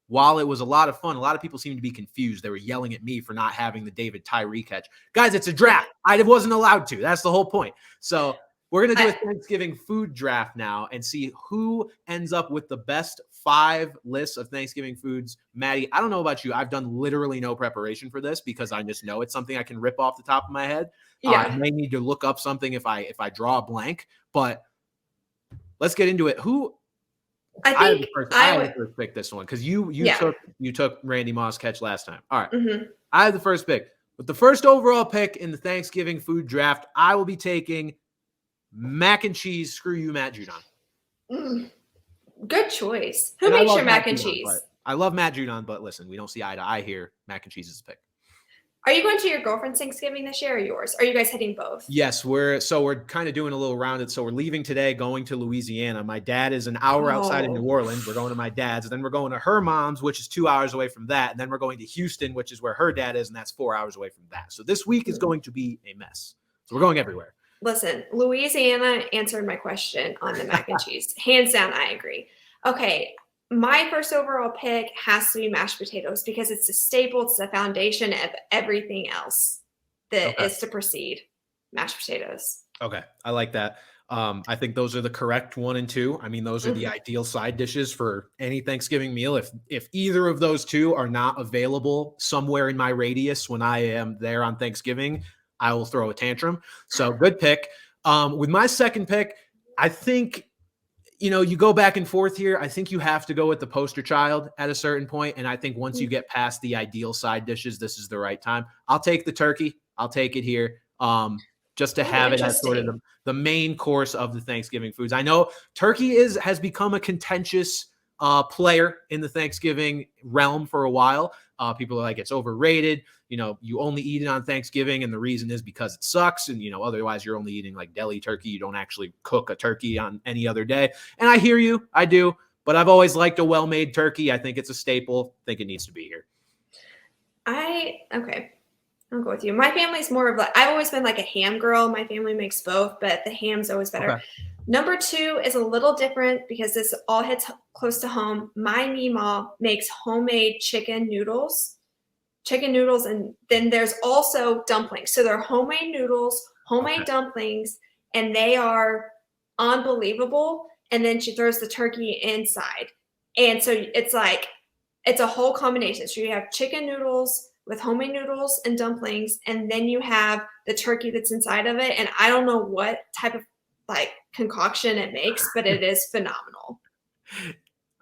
while it was a lot of fun, a lot of people seemed to be confused. They were yelling at me for not having the David Tyree catch. Guys, it's a draft. I wasn't allowed to. That's the whole point. So we're going to do a Thanksgiving food draft now and see who ends up with the best 5 lists of Thanksgiving foods. Maddie, I don't know about you. I've done literally no preparation for this because I just know it's something I can rip off the top of my head. I may need to look up something if I draw a blank, but let's get into it. I had the first pick this one because you took Randy Moss catch last time. All right. I have the first pick. With the first overall pick in the Thanksgiving food draft, I will be taking mac and cheese. Screw you, Matt Judon. Good choice. Who makes your mac and cheese? I love Matt Judon, but listen, we don't see eye to eye here. Mac and cheese is a pick. Are you going to your girlfriend's Thanksgiving this year or yours? Are you guys hitting both? Yes, we're kind of doing a little rounded. So we're leaving today, going to Louisiana. My dad is an hour outside of New Orleans. We're going to my dad's. And then we're going to her mom's, which is 2 hours away from that. And then we're going to Houston, which is where her dad is. And that's 4 hours away from that. So this week is going to be a mess. So we're going everywhere. Listen, Louisiana answered my question on the mac and cheese. Hands down, I agree. Okay. My first overall pick has to be mashed potatoes because it's a staple. It's the foundation of everything else that is to proceed. Mashed potatoes. Okay. I like that. I think those are the correct 1 and 2. I mean, those are the ideal side dishes for any Thanksgiving meal. If either of those 2 are not available somewhere in my radius when I am there on Thanksgiving, I will throw a tantrum. So good pick. With my second pick, I think, you go back and forth here. I think you have to go with the poster child at a certain point. And I think once you get past the ideal side dishes, this is the right time. I'll take the turkey. I'll take it here. Just to have it as sort of the main course of the Thanksgiving foods. I know turkey has become a contentious player in the Thanksgiving realm for a while. People are like, it's overrated. You only eat it on Thanksgiving. And the reason is because it sucks. And, otherwise you're only eating like deli turkey. You don't actually cook a turkey on any other day. And I hear you. I do. But I've always liked a well-made turkey. I think it's a staple. I think it needs to be here. Okay. I'll go with you. My family's more of I've always been like a ham girl. My family makes both, but the ham's always better. Number 2 is a little different because this all hits close to home. My Meemaw makes homemade chicken noodles, and then there's also dumplings. So they're homemade noodles, homemade dumplings, and they are unbelievable. And then she throws the turkey inside. And so it's a whole combination. So you have chicken noodles with homemade noodles and dumplings, and then you have the turkey that's inside of it. And I don't know what type of concoction it makes, but it is phenomenal.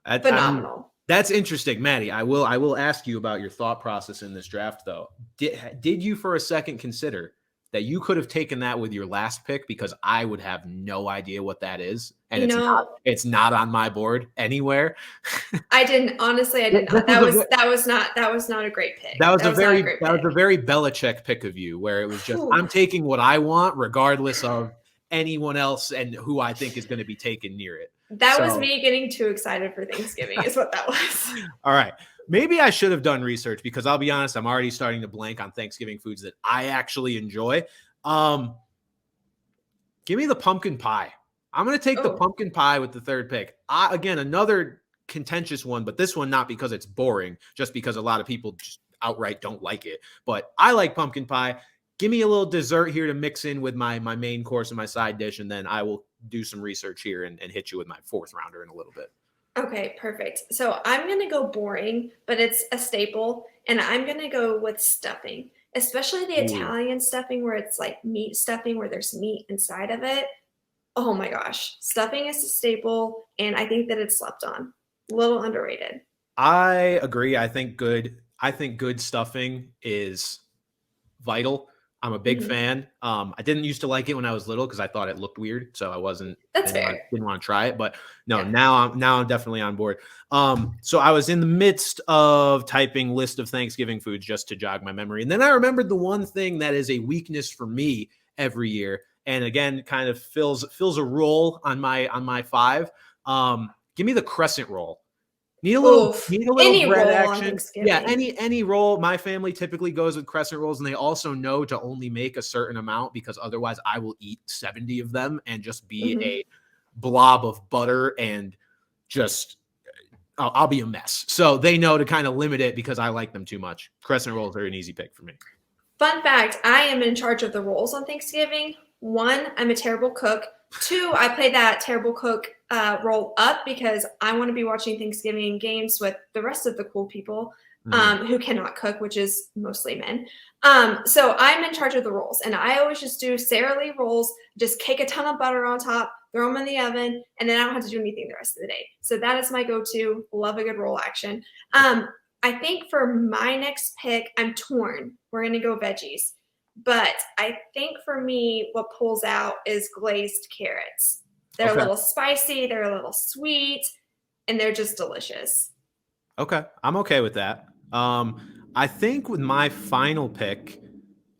Phenomenal. That's interesting, Maddie. I will ask you about your thought process in this draft, though. Did you for a second consider that you could have taken that with your last pick? Because I would have no idea what that is, and it's not on my board anywhere. I didn't. Honestly, I did not. That was not a great pick. That was a very Belichick pick of you, where it was just I'm taking what I want, regardless of anyone else and who I think is going to be taken near it. That was me getting too excited for Thanksgiving is what that was. All right. Maybe I should have done research, because I'll be honest, I'm already starting to blank on Thanksgiving foods that I actually enjoy. Give me the pumpkin pie. I'm going to take the pumpkin pie with the third pick. Again, another contentious one, but this one not because it's boring, just because a lot of people just outright don't like it. But I like pumpkin pie. Give me a little dessert here to mix in with my main course and my side dish, and then I will do some research here and hit you with my fourth rounder in a little bit. Okay, perfect. So I'm going to go boring, but it's a staple, and I'm going to go with stuffing, especially the Italian stuffing where it's like meat stuffing where there's meat inside of it. Oh my gosh. Stuffing is a staple, and I think that it's slept on. A little underrated. I agree. I think good stuffing is vital. I'm a big fan. I didn't used to like it when I was little because I thought it looked weird, so I wasn't. Didn't want to try it, but no. Yeah. Now I'm definitely on board. So I was in the midst of typing list of Thanksgiving foods just to jog my memory, and then I remembered the one thing that is a weakness for me every year, and again, kind of fills a role on my 5. Give me the crescent roll. Need a little bread action. Yeah, any roll. My family typically goes with crescent rolls, and they also know to only make a certain amount because otherwise I will eat 70 of them and just be a blob of butter and just I'll be a mess. So they know to kind of limit it because I like them too much. Crescent rolls are an easy pick for me. Fun fact, I am in charge of the rolls on Thanksgiving. 1, I'm a terrible cook. 2, I play that terrible cook roll up because I want to be watching Thanksgiving games with the rest of the cool people who cannot cook, which is mostly men. So I'm in charge of the rolls, and I always just do Sara Lee rolls, just cake a ton of butter on top, throw them in the oven, and then I don't have to do anything the rest of the day. So that is my go-to. Love a good roll action. I think for my next pick, I'm torn. We're going to go veggies. But I think for me, what pulls out is glazed carrots. They're a little spicy, they're a little sweet, and they're just delicious. Okay. I'm okay with that. I think with my final pick,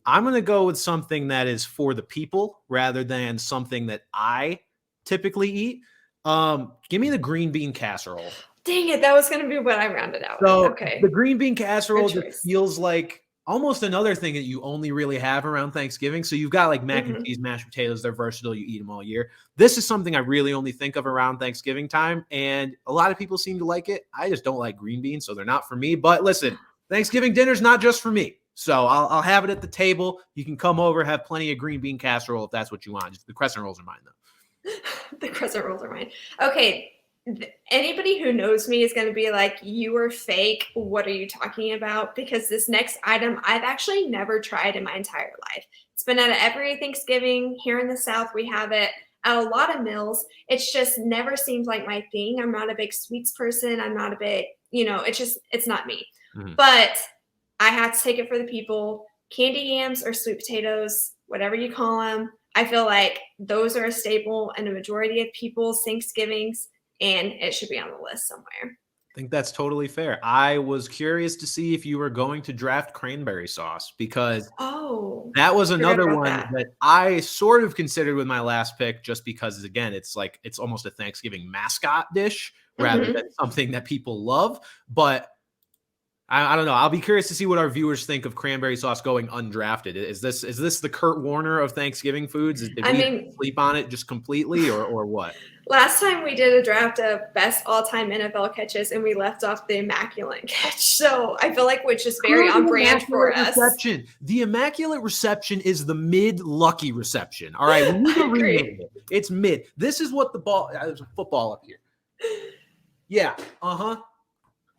I'm going to go with something that is for the people rather than something that I typically eat. Give me the green bean casserole. Dang it. That was going to be what I rounded out. So okay. The green bean casserole just feels like almost another thing that you only really have around Thanksgiving. So you've got like mac and cheese, mashed potatoes. They're versatile. You eat them all year. This is something I really only think of around Thanksgiving time. And a lot of people seem to like it. I just don't like green beans, so they're not for me. But listen, Thanksgiving dinner's not just for me. So I'll have it at the table. You can come over, have plenty of green bean casserole if that's what you want. Just the crescent rolls are mine, though. The crescent rolls are mine. Okay. Anybody who knows me is going to be like, you are fake. What are you talking about? Because this next item I've actually never tried in my entire life. It's been at every Thanksgiving here in the South. We have it at a lot of meals. It's just never seemed like my thing. I'm not a big sweets person. I'm not a big, it's not me. But I have to take it for the people. Candy yams or sweet potatoes, whatever you call them. I feel like those are a staple in a majority of people's Thanksgivings. And it should be on the list somewhere. I think that's totally fair. I was curious to see if you were going to draft cranberry sauce because that was another one that I sort of considered with my last pick just because, again, it's almost a Thanksgiving mascot dish rather than something that people love. But I don't know. I'll be curious to see what our viewers think of cranberry sauce going undrafted. Is this the Kurt Warner of Thanksgiving foods? Did we sleep on it just completely or what? Last time we did a draft of best all-time NFL catches, and we left off the immaculate catch. So I feel like which is very on brand for us. Reception. The immaculate reception is the mid-lucky reception. All right, we need to rename it. It's mid. This is what the ball. There's a football up here. Yeah.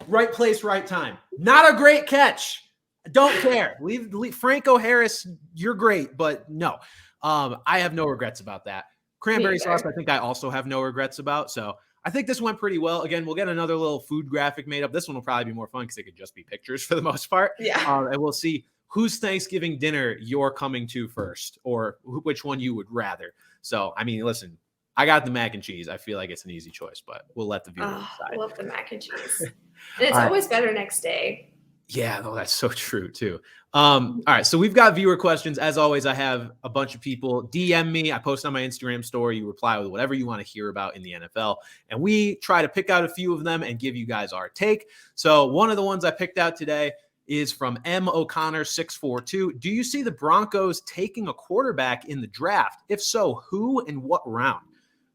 Right place, right time. Not a great catch. Don't care. Leave Franco Harris. You're great, but no. I have no regrets about that. Cranberry sauce, I think I also have no regrets about. So I think this went pretty well. Again, we'll get another little food graphic made up. This one will probably be more fun because it could just be pictures for the most part. Yeah. And we'll see whose Thanksgiving dinner you're coming to first or which one you would rather. So, I mean, listen, I got the mac and cheese. I feel like it's an easy choice, but we'll let the viewers decide. I love the mac and cheese. And it's always better next day. Yeah, no, that's so true too. All right, so we've got viewer questions. As always, I have a bunch of people DM me. I post on my Instagram story. You reply with whatever you want to hear about in the NFL, and we try to pick out a few of them and give you guys our take. So one of the ones I picked out today is from M. O'Connor 642. Do you see the Broncos taking a quarterback in the draft? If so, who and what round?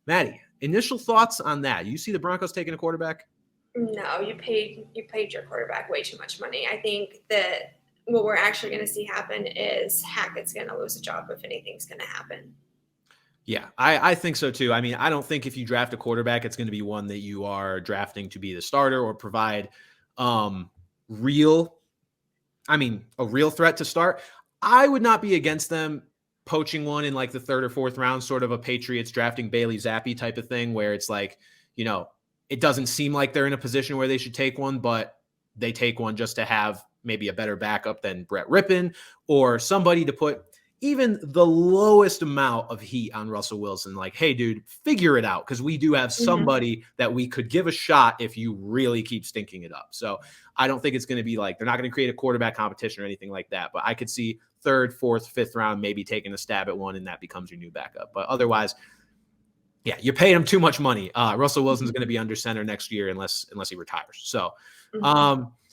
Maddie, initial thoughts on that? You see the Broncos taking a quarterback? No, you paid your quarterback way too much money. I think that what we're actually going to see happen is Hackett's going to lose a job if anything's going to happen. Yeah, I think so too. I mean, I don't think if you draft a quarterback, it's going to be one that you are drafting to be the starter or provide a real threat to start. I would not be against them poaching one in like the third or fourth round, sort of a Patriots drafting Bailey Zappi type of thing where it's like, it doesn't seem like they're in a position where they should take one, but they take one just to have maybe a better backup than Brett Rippon or somebody to put even the lowest amount of heat on Russell Wilson. Like, hey, dude, figure it out because we do have somebody that we could give a shot if you really keep stinking it up. So I don't think it's going to be like they're not going to create a quarterback competition or anything like that. But I could see third, fourth, fifth round maybe taking a stab at one and that becomes your new backup. But otherwise, yeah, you're paying him too much money. Russell Wilson's going to be under center next year unless he retires. So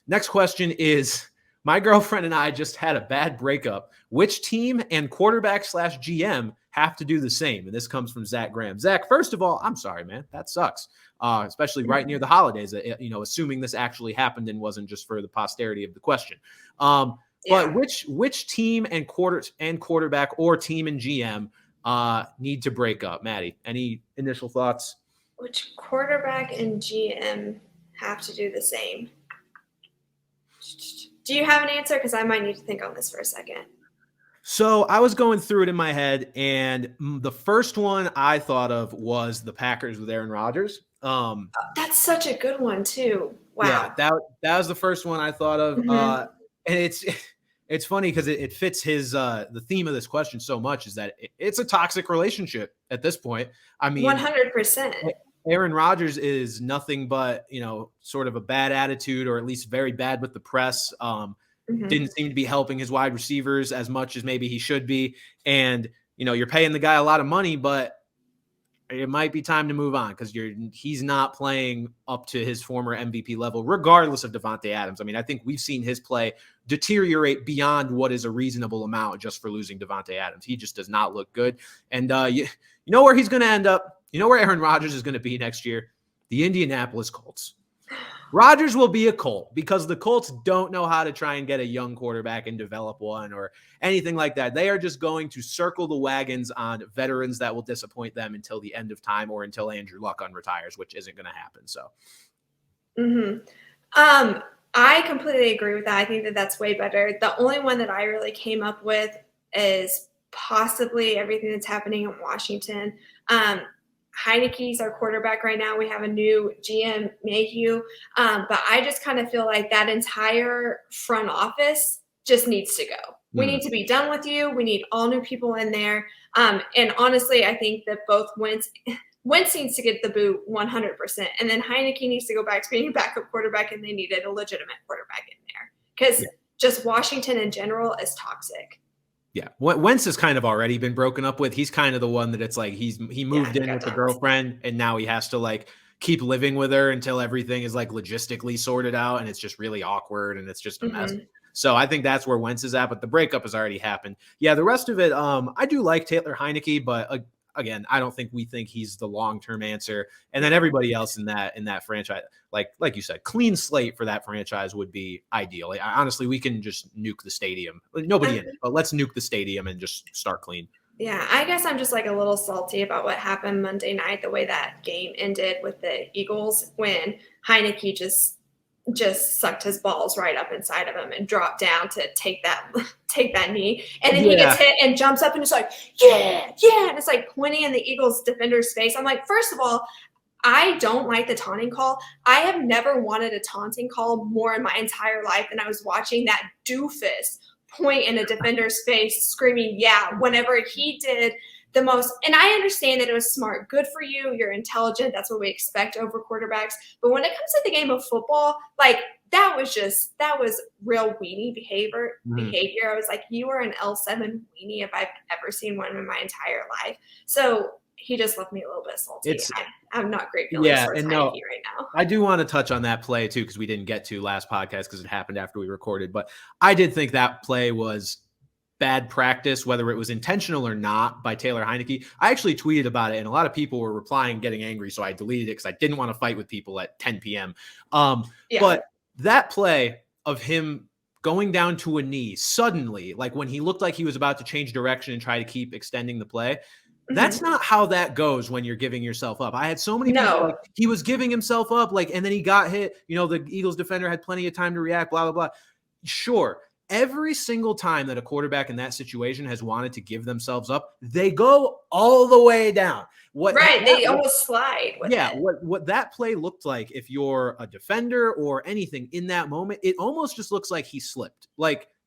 next question is, my girlfriend and I just had a bad breakup. Which team and quarterback/GM have to do the same? And this comes from Zach Graham. Zach, first of all, I'm sorry, man. That sucks. Especially right near the holidays, assuming this actually happened and wasn't just for the posterity of the question. But which team and quarterback or team and GM need to break up? Maddie, any initial thoughts? Which quarterback and GM have to do the same? Do you have an answer? Because I might need to think on this for a second. So I was going through it in my head, and the first one I thought of was the Packers with Aaron Rodgers. That's such a good one too. Wow. Yeah, that was the first one I thought of. And it's funny because it fits his the theme of this question so much is that it's a toxic relationship at this point. I mean, 100%. Aaron Rodgers is nothing but, sort of a bad attitude or at least very bad with the press. Didn't seem to be helping his wide receivers as much as maybe he should be. And, you're paying the guy a lot of money, but it might be time to move on because he's not playing up to his former MVP level, regardless of Davante Adams. I mean, I think we've seen his play deteriorate beyond what is a reasonable amount just for losing Davante Adams. He just does not look good. And you know where he's going to end up? You know where Aaron Rodgers is going to be next year? The Indianapolis Colts. Rodgers will be a Colt because the Colts don't know how to try and get a young quarterback and develop one or anything like that. They are just going to circle the wagons on veterans that will disappoint them until the end of time or until Andrew Luck unretires, which isn't going to happen. So, I completely agree with that. I think that that's way better. The only one that I really came up with is possibly everything that's happening in Washington. Heineke's our quarterback right now. We have a new GM, Mayhew. But I just kind of feel like that entire front office just needs to go. We need to be done with you. We need all new people in there. And honestly, I think that both Wentz needs to get the boot 100%. And then Heineke needs to go back to being a backup quarterback, and they needed a legitimate quarterback in there. Because just Washington in general is toxic. Yeah, Wentz has kind of already been broken up with. He's kind of the one that it's like he moved in with the girlfriend, and now he has to keep living with her until everything is like logistically sorted out and it's just really awkward and it's just a mess. So I think that's where Wentz is at, but the breakup has already happened. Yeah, the rest of it, I do like Taylor Heineke, but again, I don't think we think he's the long-term answer. And then everybody else in that franchise, like you said, clean slate for that franchise would be ideal. Honestly, we can just nuke the stadium. Nobody in it, but let's nuke the stadium and just start clean. Yeah, I guess I'm just like a little salty about what happened Monday night, the way that game ended with the Eagles when Heineke just sucked his balls right up inside of him and dropped down to take that knee. And then he gets hit and jumps up and is like, yeah. And it's like pointing in the Eagles defender's face. I'm like, first of all, I don't like the taunting call. I have never wanted a taunting call more in my entire life than I was watching that doofus point in a defender's face screaming, yeah, whenever he did the most. And I understand that it was smart. Good for you. You're intelligent. That's what we expect over quarterbacks. But when it comes to the game of football, like that was real weenie behavior. I was like, you are an L7 weenie if I've ever seen one in my entire life. So he just left me a little bit salty. I'm not great feelings towards Heineke right now. I do want to touch on that play too, because we didn't get to last podcast because it happened after we recorded. But I did think that play was bad practice, whether it was intentional or not, by Taylor Heineke. I actually tweeted about it, and a lot of people were replying, getting angry, so I deleted it because I didn't want to fight with people at 10 p.m. But that play of him going down to a knee suddenly, like when he looked like he was about to change direction and try to keep extending the play, that's not how that goes when you're giving yourself up. I had so many people like he was giving himself up, like, and then he got hit. You know, the Eagles defender had plenty of time to react, blah, blah, blah. Sure. Every single time that a quarterback in that situation has wanted to give themselves up, they go all the way down. They almost slide. What that play looked like, if you're a defender or anything in that moment, it almost just looks like he slipped,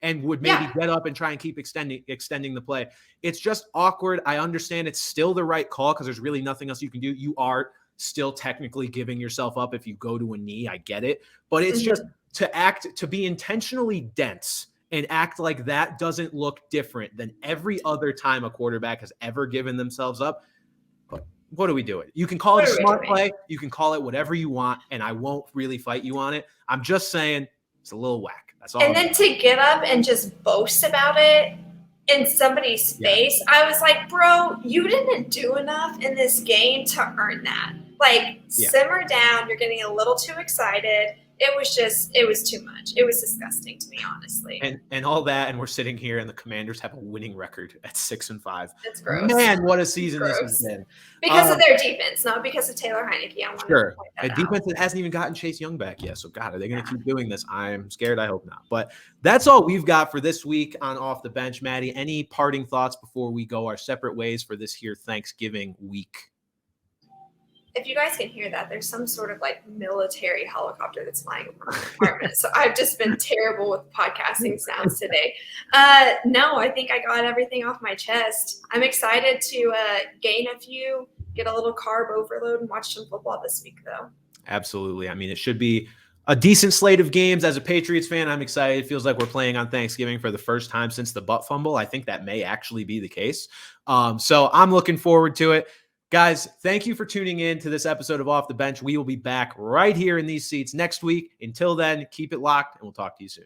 and would maybe get up and try and keep extending the play. It's just awkward. I understand it's still the right call because there's really nothing else you can do. You are still technically giving yourself up if you go to a knee. I get it, but it's just to be intentionally dense and act like that doesn't look different than every other time a quarterback has ever given themselves up. But what are we doing? You can call it a smart play. You can call it whatever you want, and I won't really fight you on it. I'm just saying it's a little whack. That's all. And then to get up and just boast about it in somebody's face, I was like, bro, you didn't do enough in this game to earn that. Simmer down. You're getting a little too excited. It was too much. It was disgusting to me, honestly. And all that, and we're sitting here, and the Commanders have a winning record at 6-5. That's gross. Man, what a season this has been. Because of their defense, not because of Taylor Heineke. I want to point that out. Defense that hasn't even gotten Chase Young back yet. So, God, are they going to keep doing this? I'm scared. I hope not. But that's all we've got for this week on Off the Bench. Maddie, any parting thoughts before we go our separate ways for this here Thanksgiving week? If you guys can hear that, there's some sort of military helicopter that's flying over my apartment. So I've just been terrible with podcasting sounds today. No, I think I got everything off my chest. I'm excited to gain a few, get a little carb overload, and watch some football this week, though. Absolutely. I mean, it should be a decent slate of games. As a Patriots fan, I'm excited. It feels like we're playing on Thanksgiving for the first time since the butt fumble. I think that may actually be the case. So I'm looking forward to it. Guys, thank you for tuning in to this episode of Off the Bench. We will be back right here in these seats next week. Until then, keep it locked, and we'll talk to you soon.